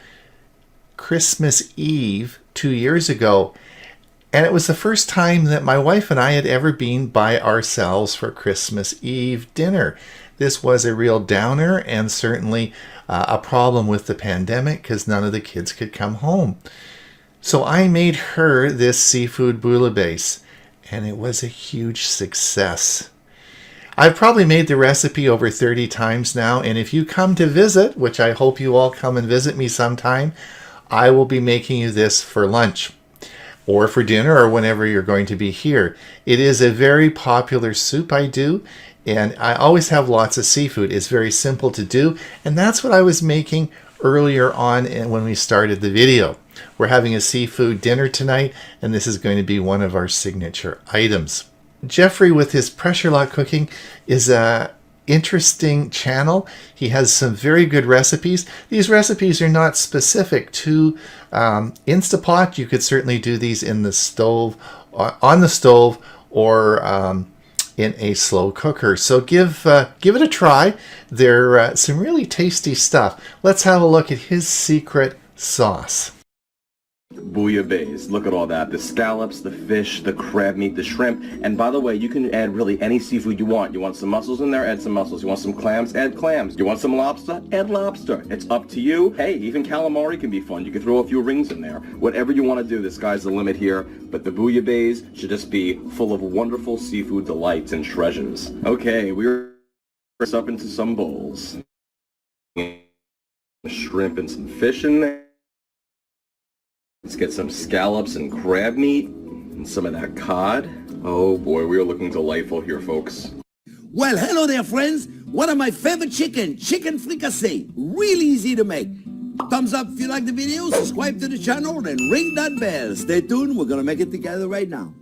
Christmas Eve 2 years ago. And it was the first time that my wife and I had ever been by ourselves for Christmas Eve dinner. This was a real downer and certainly a problem with the pandemic because none of the kids could come home. So I made her this seafood bouillabaisse, and it was a huge success. I've probably made the recipe over 30 times now, and if you come to visit, which I hope you all come and visit me sometime, I will be making you this for lunch or for dinner or whenever you're going to be here. It is a very popular soup I do, and I always have lots of seafood. It's very simple to do, and that's what I was making earlier on when we started the video. We're having a seafood dinner tonight, and this is going to be one of our signature items. Jeffrey, with his Pressure Luck Cooking, is a interesting channel. He has some very good recipes. These recipes are not specific to Instapot. You could certainly do these in the stove, on the stove, or in a slow cooker. So give it a try. They're some really tasty stuff. Let's have a look at his secret sauce. Bouillabaisse. Look at all that. The scallops, the fish, the crab meat, the shrimp. And by the way, you can add really any seafood you want. You want some mussels in there? Add some mussels. You want some clams? Add clams. You want some lobster? Add lobster. It's up to you. Hey, even calamari can be fun. You can throw a few rings in there. Whatever you want to do, the sky's the limit here. But the bouillabaisse should just be full of wonderful seafood delights and treasures. Okay, we're up into some bowls. Shrimp and some fish in there. Let's get some scallops and crab meat and some of that cod. Oh boy, we are looking delightful here, folks. Well, hello there, friends. One of my favorite chicken fricassee. Really easy to make. Thumbs up if you like the video, subscribe to the channel, and ring that bell. Stay tuned, we're gonna make it together right now.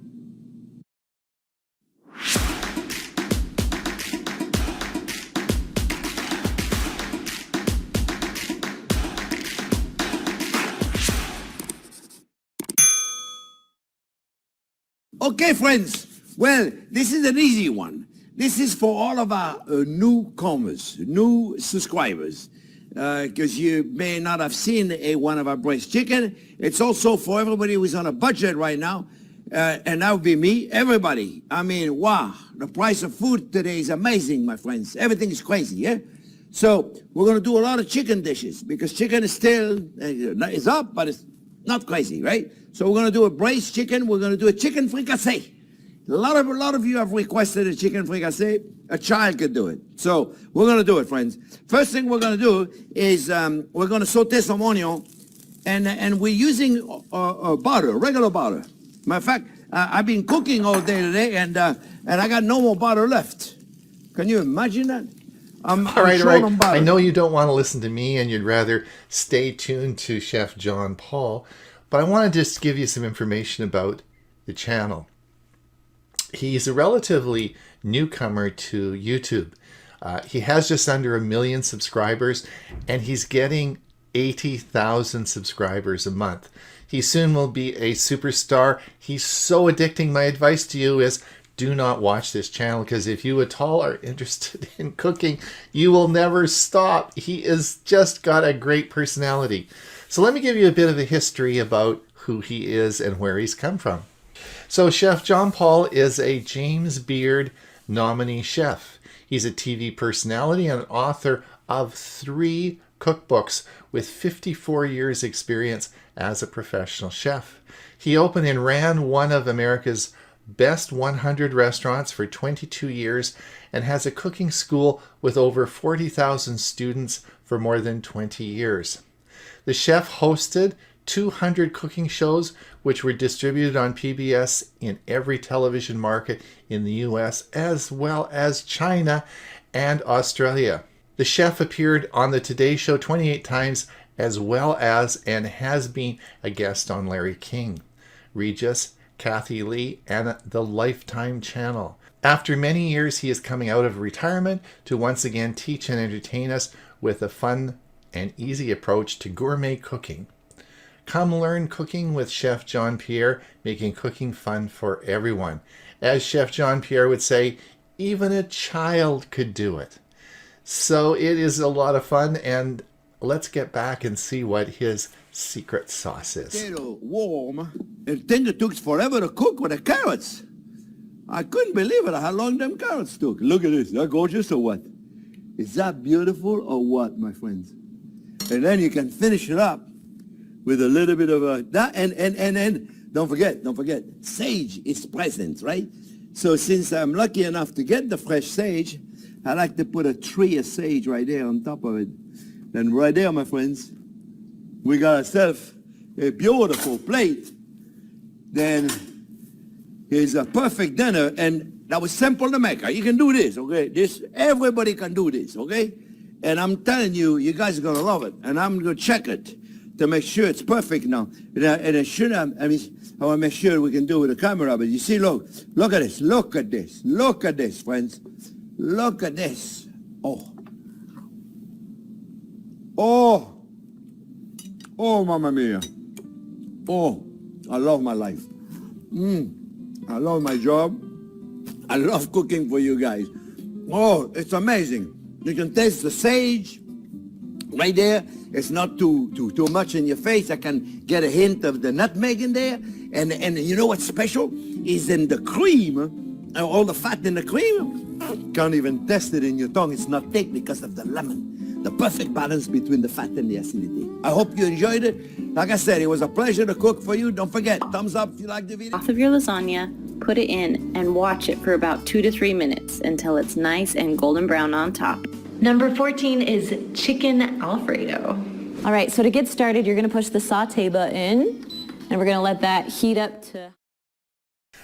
Okay, friends. Well, this is an easy one. This is for all of our newcomers, new subscribers, because you may not have seen one of our braised chicken. It's also for everybody who's on a budget right now, and that would be me, everybody. I mean, wow, the price of food today is amazing, my friends. Everything is crazy, yeah? So we're going to do a lot of chicken dishes, because chicken is still, is up, but it's not crazy, right? So we're going to do a braised chicken. We're going to do a chicken fricassee. A lot of you have requested a chicken fricassee. A child could do it. So we're going to do it, friends. First thing we're going to do is we're going to saute some onion, and we're using butter, regular butter. Matter of fact, I've been cooking all day today, and I got no more butter left. Can you imagine that? All right. I know you don't want to listen to me, and you'd rather stay tuned to Chef John Paul, but I want to just give you some information about the channel. He's a relatively newcomer to YouTube. He has just under 1 million subscribers, and he's getting 80,000 subscribers a month. He soon will be a superstar. He's so addicting. My advice to you is do not watch this channel, because if you at all are interested in cooking, you will never stop. He is just got a great personality. So let me give you a bit of a history about who he is and where he's come from. So Chef John Paul is a James Beard nominee chef. He's a TV personality and author of 3 cookbooks with 54 years experience as a professional chef. He opened and ran one of America's best 100 restaurants for 22 years and has a cooking school with over 40,000 students for more than 20 years. The chef hosted 200 cooking shows, which were distributed on PBS in every television market in the US, as well as China and Australia. The chef appeared on the Today Show 28 times, as well as and has been a guest on Larry King, Regis, Kathy Lee, and the Lifetime Channel. After many years, he is coming out of retirement to once again teach and entertain us with a fun and easy approach to gourmet cooking. Come learn cooking with Chef John Pierre, making cooking fun for everyone. As Chef John Pierre would say, even a child could do it. So it is a lot of fun, and let's get back and see what his secret sauce is. Potato warm, and then it took forever to cook with the carrots. I couldn't believe it, how long them carrots took. Look at this, they're gorgeous or what? Is that beautiful or what, my friends? And then you can finish it up with a little bit of that, and don't forget, sage is present, right? So since I'm lucky enough to get the fresh sage, I like to put a tree of sage right there on top of it. Then right there, my friends, we got ourselves a beautiful plate. Then here's a perfect dinner, and that was simple to make. You can do this, okay? Everybody can do this, okay? And I'm telling you, you guys are gonna love it, and I'm gonna check it to make sure it's perfect now. And I should have, I want to make sure we can do it with the camera, but you see, look at this, look at this, friends. Look at this. Oh, mamma mia. Oh, I love my life. I love my job. I love cooking for you guys. Oh, it's amazing. You can taste the sage right there. It's not too much in your face. I can get a hint of the nutmeg in there. And you know what's special? Is in the cream, all the fat in the cream. Can't even taste it in your tongue. It's not thick because of the lemon. The perfect balance between the fat and the acidity. I hope you enjoyed it. Like I said, it was a pleasure to cook for you. Don't forget, thumbs up if you like the video. Off of your lasagna, put it in and watch it for about 2 to 3 minutes until it's nice and golden brown on top. Number 14 is chicken Alfredo. All right, so to get started, you're gonna push the saute button and we're gonna let that heat up to...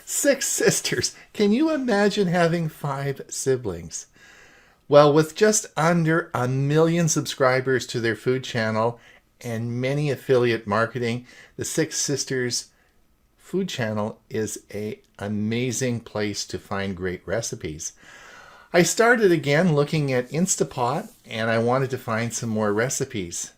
6 sisters. Can you imagine having 5 siblings? Well, with just under 1 million subscribers to their food channel and many affiliate marketing, the 6 Sisters food channel is an amazing place to find great recipes. I started again looking at Instapot and I wanted to find some more recipes.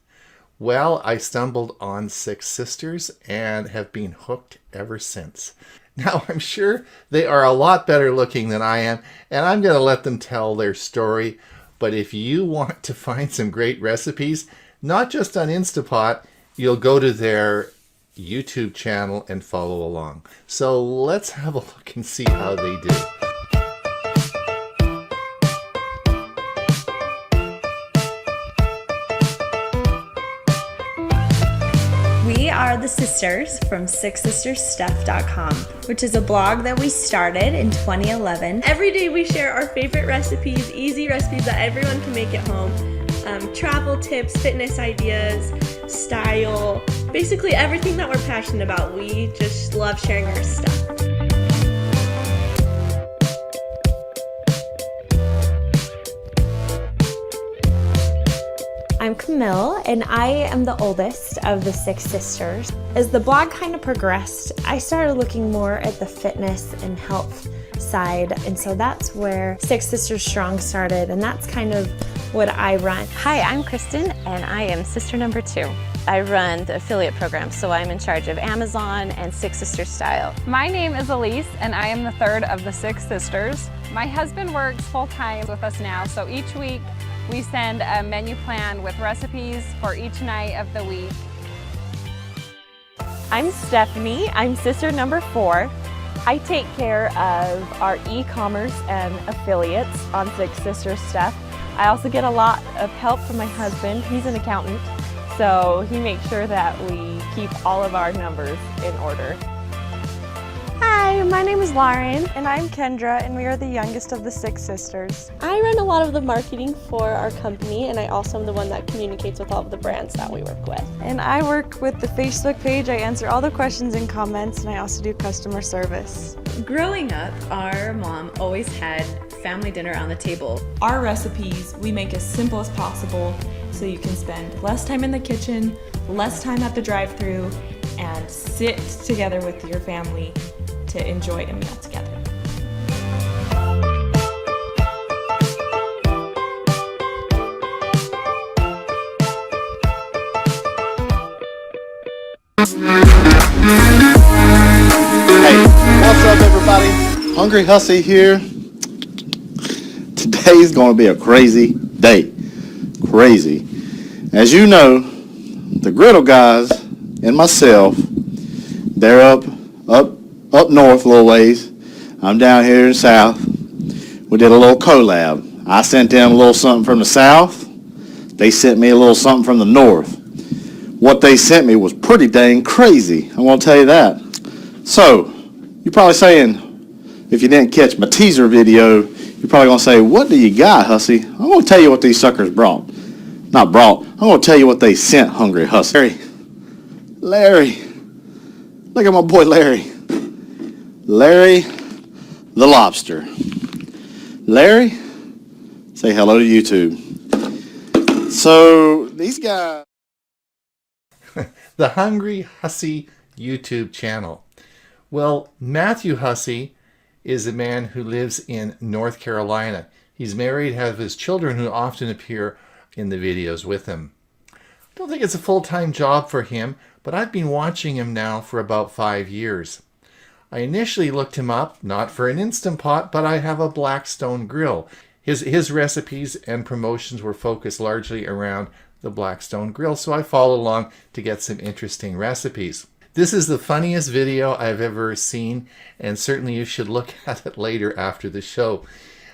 Well, I stumbled on 6 Sisters and have been hooked ever since. Now, I'm sure they are a lot better looking than I am, and I'm going to let them tell their story. But if you want to find some great recipes, not just on Instapot, you'll go to their YouTube channel and follow along. So let's have a look and see how they do. We are the sisters from sixsistersstuff.com, which is a blog that we started in 2011. Every day we share our favorite recipes, easy recipes that everyone can make at home. Travel tips, fitness ideas, style, basically everything that we're passionate about. We just love sharing our stuff. I'm Camille, and I am the oldest of the 6 sisters. As the blog kind of progressed, I started looking more at the fitness and health side, and so that's where 6 Sisters Strong started, and that's kind of what I run. Hi, I'm Kristen, and I am sister number 2. I run the affiliate program, so I'm in charge of Amazon and 6 Sisters Style. My name is Elise, and I am the 3rd of the 6 sisters. My husband works full-time with us now, so each week we send a menu plan with recipes for each night of the week. I'm Stephanie. I'm sister number 4. I take care of our e-commerce and affiliates on 6 Sisters Stuff. I also get a lot of help from my husband. He's an accountant, so he makes sure that we keep all of our numbers in order. Hi, my name is Lauren. And I'm Kendra, and we are the youngest of the 6 sisters. I run a lot of the marketing for our company, and I also am the one that communicates with all of the brands that we work with. And I work with the Facebook page. I answer all the questions and comments, and I also do customer service. Growing up, our mom always had family dinner on the table. Our recipes we make as simple as possible so you can spend less time in the kitchen, less time at the drive-thru, and sit together with your family to enjoy a meal together. Hey, what's up everybody? Hungry Hussy here. Today's going to be a crazy day. Crazy. As you know, the Griddle guys and myself, they're up north a little ways. I'm down here in south. We did a little collab. I sent them a little something from the south. They sent me a little something from the north. What they sent me was pretty dang crazy. I want to tell you that. So, you're probably saying, if you didn't catch my teaser video, you're probably going to say, what do you got, Hussy? I'm going to tell you what these suckers brought. Not brought. I'm going to tell you what they sent, Hungry Hussy. Larry. Look at my boy Larry. Larry the lobster. Larry, say hello to YouTube. So these guys. The Hungry Hussy YouTube channel. Well, Matthew Hussy is a man who lives in North Carolina. He's married, has his children who often appear in the videos with him. I don't think it's a full-time job for him, but I've been watching him now for about 5 years. I initially looked him up, not for an Instant Pot, but I have a Blackstone grill. His recipes and promotions were focused largely around the Blackstone grill, so I followed along to get some interesting recipes. This is the funniest video I've ever seen, and certainly you should look at it later after the show.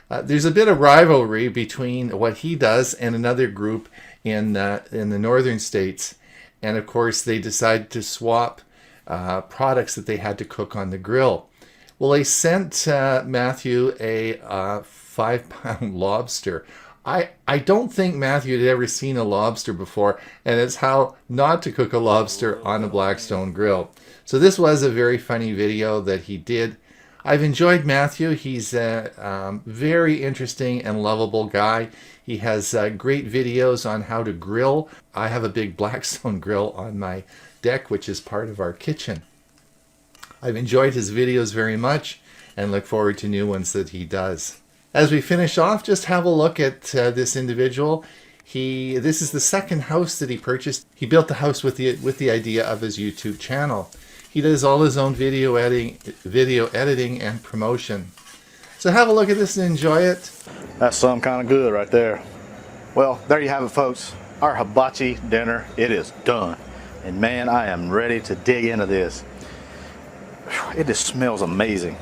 There's a bit of rivalry between what he does and another group in the northern states, and of course they decided to swap products that they had to cook on the grill. Well, they sent Matthew a 5-pound lobster. I don't think Matthew had ever seen a lobster before, and it's how not to cook a lobster on a Blackstone grill. So this was a very funny video that he did. I've enjoyed Matthew. He's a very interesting and lovable guy. He has great videos on how to grill. I have a big Blackstone grill on my deck, which is part of our kitchen. I've enjoyed his videos very much and look forward to new ones that he does. As we finish off, just have a look at this individual. This is the second house that he purchased. He built the house with the idea of his YouTube channel. He does all his own video editing and promotion. So have a look at this and enjoy it. That's some kind of good right there. Well, there you have it, folks. Our hibachi dinner, it is done. And man, I am ready to dig into this. It just smells amazing.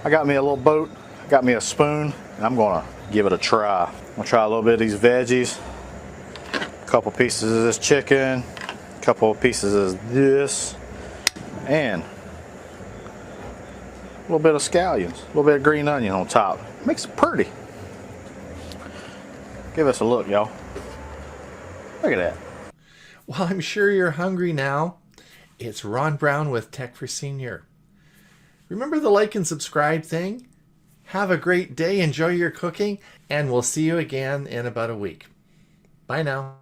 I got me a little boat, got me a spoon, and I'm gonna give it a try. I'm gonna try a little bit of these veggies, a couple pieces of this chicken, a couple of pieces of this, and a little bit of scallions, a little bit of green onion on top. Makes it pretty. Give us a look, y'all. Look at that. Well, I'm sure you're hungry now. It's Ron Brown with Tech for Senior. Remember the like and subscribe thing? Have a great day, enjoy your cooking, and we'll see you again in about a week. Bye now.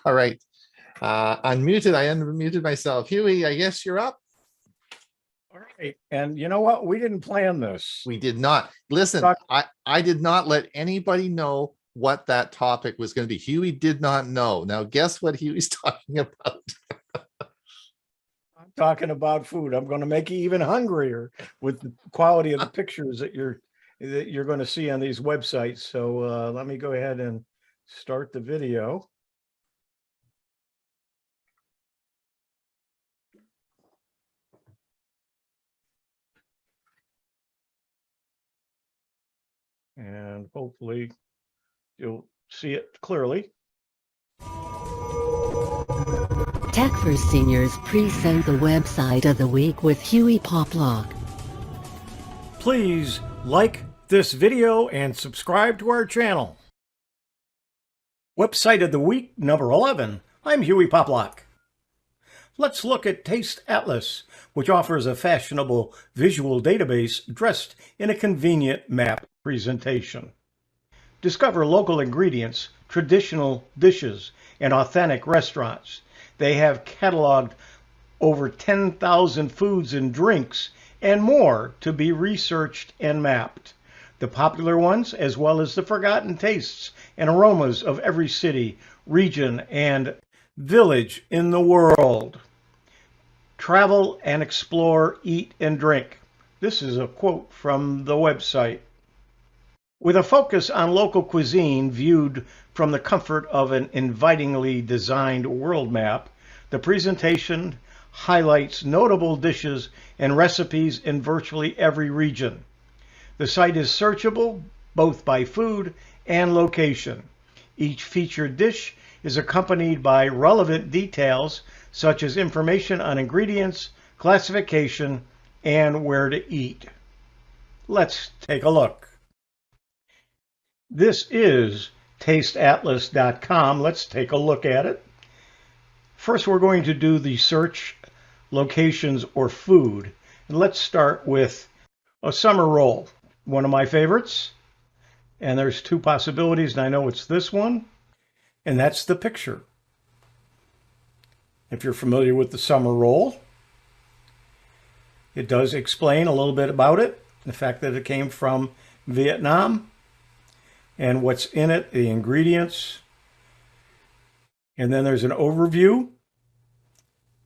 All right. Unmuted. I unmuted myself. Hewie, I guess you're up. All right. And you know what? We didn't plan this. We did not. Listen, I did not let anybody know what that topic was going to be. Hewie did not know. Now, guess what Hewie's talking about? I'm talking about food. I'm going to make you even hungrier with the quality of the pictures that you're going to see on these websites. So let me go ahead and start the video. And hopefully you'll see it clearly. Tech for Seniors present the website of the week with Hewie Poplock. Please like this video and subscribe to our channel. Website of the week number 11. I'm Hewie Poplock. Let's look at Taste Atlas, which offers a fashionable visual database dressed in a convenient map presentation. Discover local ingredients, traditional dishes, and authentic restaurants. They have cataloged over 10,000 foods and drinks and more to be researched and mapped. The popular ones, as well as the forgotten tastes and aromas of every city, region, and village in the world. Travel and explore, eat and drink. This is a quote from the website. With a focus on local cuisine viewed from the comfort of an invitingly designed world map, the presentation highlights notable dishes and recipes in virtually every region. The site is searchable both by food and location. Each featured dish is accompanied by relevant details such as information on ingredients, classification, and where to eat. Let's take a look. This is tasteatlas.com. Let's take a look at it. First, we're going to do the search locations or food. And let's start with a summer roll, one of my favorites. And there's two possibilities, and I know it's this one, and that's the picture. If you're familiar with the summer roll, it does explain a little bit about it, the fact that it came from Vietnam, and what's in it, the ingredients. And then there's an overview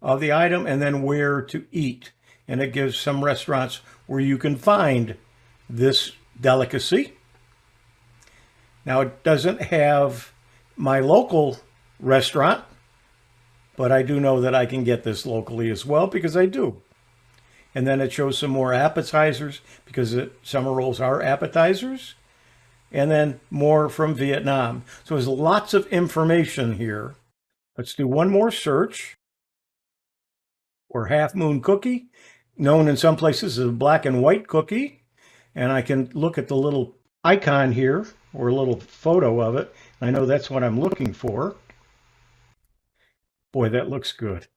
of the item and then where to eat. And it gives some restaurants where you can find this delicacy. Now, it doesn't have my local restaurant, but I do know that I can get this locally as well because I do. And then it shows some more appetizers because summer rolls are appetizers. And then more from Vietnam. So there's lots of information here. Let's do one more search. Or Half Moon Cookie, known in some places as a black and white cookie. And I can look at the little icon here or a little photo of it. I know that's what I'm looking for. Boy, that looks good.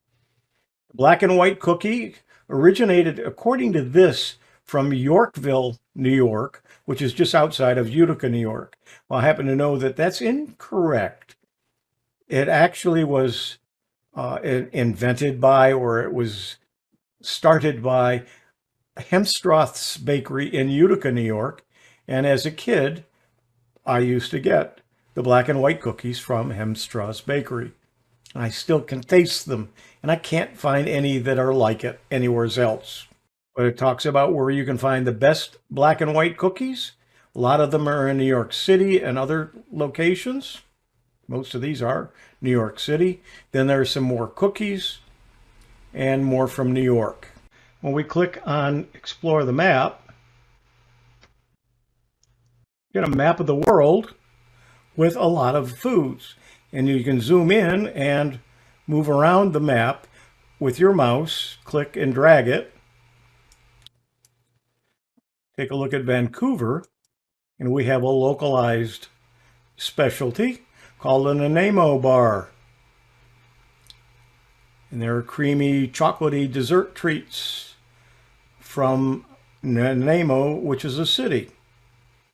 Black and white cookie originated, according to this, from Yorkville, New York, which is just outside of Utica, New York. Well, I happen to know that that's incorrect. It actually was invented by, or it was started by Hemstroth's Bakery in Utica, New York. And as a kid, I used to get the black and white cookies from Hemstroth's Bakery. I still can taste them, and I can't find any that are like it anywhere else. But it talks about where you can find the best black and white cookies. A lot of them are in New York City and other locations. Most of these are New York City. Then there's some more cookies and more from New York. When we click on Explore the Map, get a map of the world with a lot of foods. And you can zoom in and move around the map with your mouse, click and drag it. Take a look at Vancouver, and we have a localized specialty called an Nanaimo bar. And there are creamy, chocolatey dessert treats from Nanaimo, which is a city.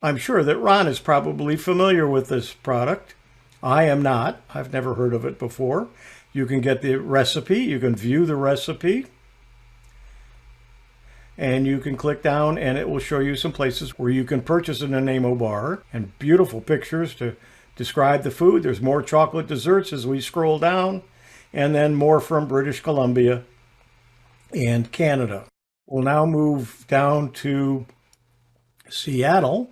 I'm sure that Ron is probably familiar with this product. I am not. I've never heard of it before. You can get the recipe. You can view the recipe. And you can click down and it will show you some places where you can purchase a Nanaimo bar and beautiful pictures to describe the food. There's more chocolate desserts as we scroll down, and then more from British Columbia and Canada. We'll now move down to Seattle.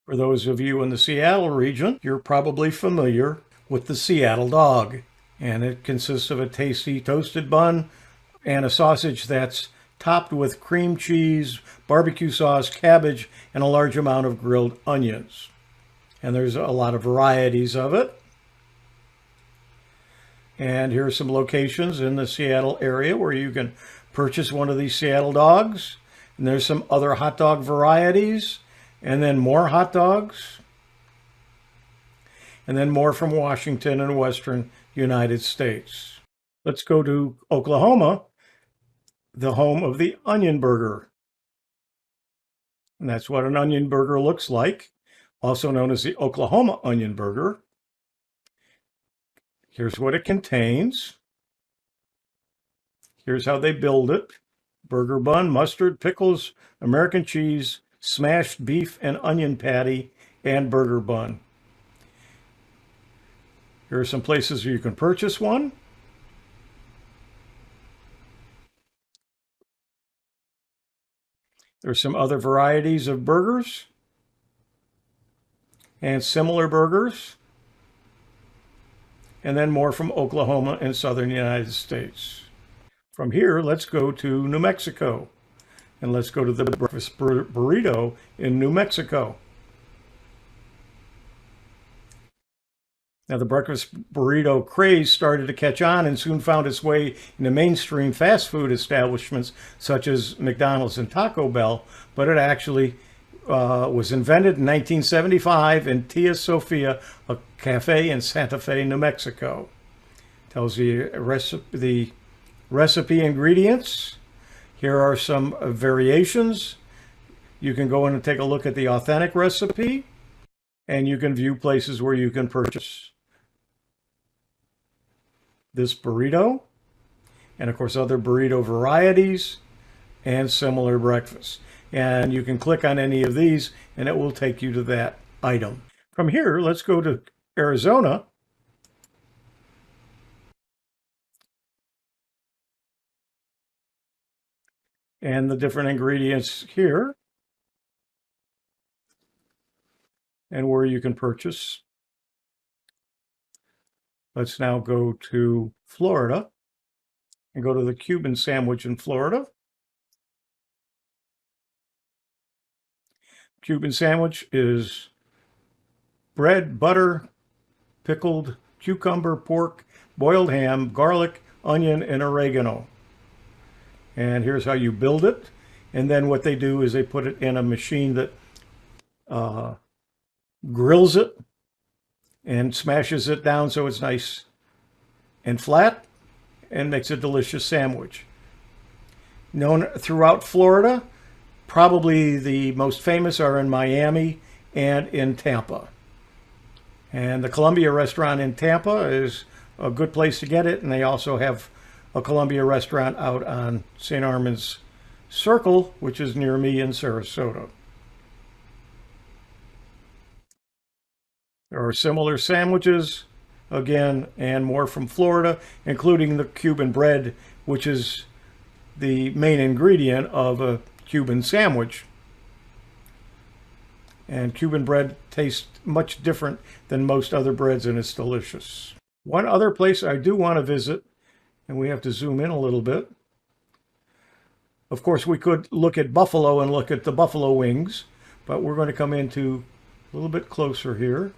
For those of you in the Seattle region, you're probably familiar with the Seattle dog. And it consists of a tasty toasted bun and a sausage that's topped with cream cheese, barbecue sauce, cabbage, and a large amount of grilled onions. And there's a lot of varieties of it. And here are some locations in the Seattle area where you can purchase one of these Seattle dogs. And there's some other hot dog varieties, and then more hot dogs, and then more from Washington and Western United States. Let's go to Oklahoma, the home of the onion burger. And that's what an onion burger looks like, also known as the Oklahoma onion burger. Here's what it contains. Here's how they build it. Burger bun, mustard, pickles, American cheese, smashed beef and onion patty, and burger bun. Here are some places where you can purchase one. There's some other varieties of burgers and similar burgers. And then more from Oklahoma and southern United States. From here, let's go to New Mexico. And let's go to the breakfast burrito in New Mexico. Now, the breakfast burrito craze started to catch on and soon found its way into mainstream fast food establishments such as McDonald's and Taco Bell, but it actually was invented in 1975 in Tia Sofia, a cafe in Santa Fe, New Mexico. Tells you the recipe ingredients. Here are some variations. You can go in and take a look at the authentic recipe, and you can view places where you can purchase this burrito, and of course other burrito varieties and similar breakfasts. And you can click on any of these and it will take you to that item. From here, let's go to Arizona. And the different ingredients here and where you can purchase. Let's now go to Florida and go to the Cuban sandwich in Florida. Cuban sandwich is bread, butter, pickled cucumber, pork, boiled ham, garlic, onion, and oregano. And here's how you build it. And then what they do is they put it in a machine that grills it, and smashes it down so it's nice and flat, and makes a delicious sandwich. Known throughout Florida, probably the most famous are in Miami and in Tampa. And the Columbia restaurant in Tampa is a good place to get it, and they also have a Columbia restaurant out on St. Armand's Circle, which is near me in Sarasota. There are similar sandwiches, again, and more from Florida, including the Cuban bread, which is the main ingredient of a Cuban sandwich. And Cuban bread tastes much different than most other breads, and it's delicious. One other place I do want to visit, and we have to zoom in a little bit. Of course, we could look at Buffalo and look at the buffalo wings, but we're going to come into a little bit closer here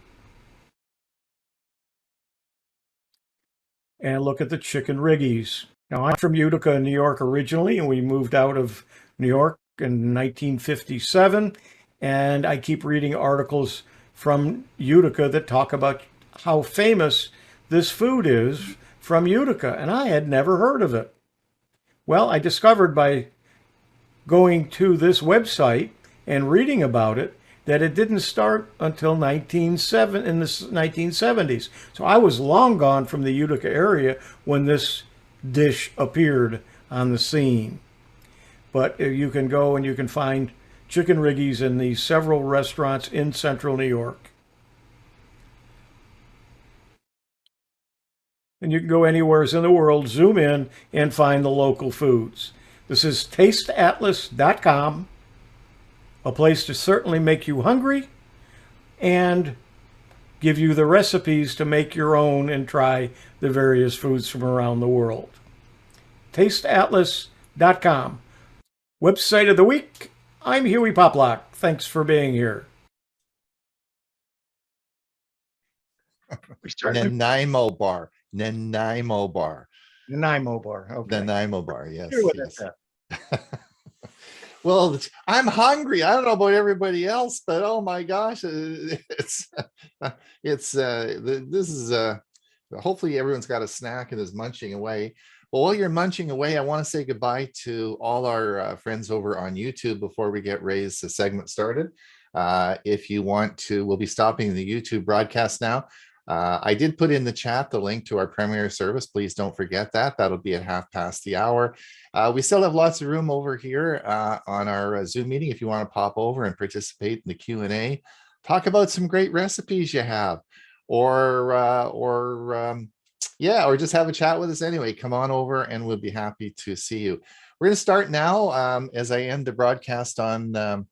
and look at the chicken riggies. Now, I'm from Utica, New York originally, and we moved out of New York in 1957, and I keep reading articles from Utica that talk about how famous this food is from Utica, and I had never heard of it. Well, I discovered by going to this website and reading about it that it didn't start until in the 1970s. So I was long gone from the Utica area when this dish appeared on the scene. But you can go and you can find chicken riggies in these several restaurants in central New York. And you can go anywhere in the world, zoom in, and find the local foods. This is tasteatlas.com, a place to certainly make you hungry and give you the recipes to make your own and try the various foods from around the world. tasteatlas.com. Website of the week, I'm Hewie Poplock. Thanks for being here. Nanaimo bar. Nanaimo bar. Nanaimo bar. Okay. Nanaimo bar. Yes. Sure with Yes. that. Well, I'm hungry. I don't know about everybody else, but oh my gosh, this is hopefully everyone's got a snack and is munching away. Well, while you're munching away, I want to say goodbye to all our friends over on YouTube before we get Ray's segment started. If you want to, we'll be stopping the YouTube broadcast now. I did put in the chat the link to our premiere service. Please don't forget that. That'll be at 1:30. We still have lots of room over here on our Zoom meeting if you want to pop over and participate in the Q&A. Talk about some great recipes you have, or just have a chat with us anyway. Come on over and we'll be happy to see you. We're going to start now as I end the broadcast on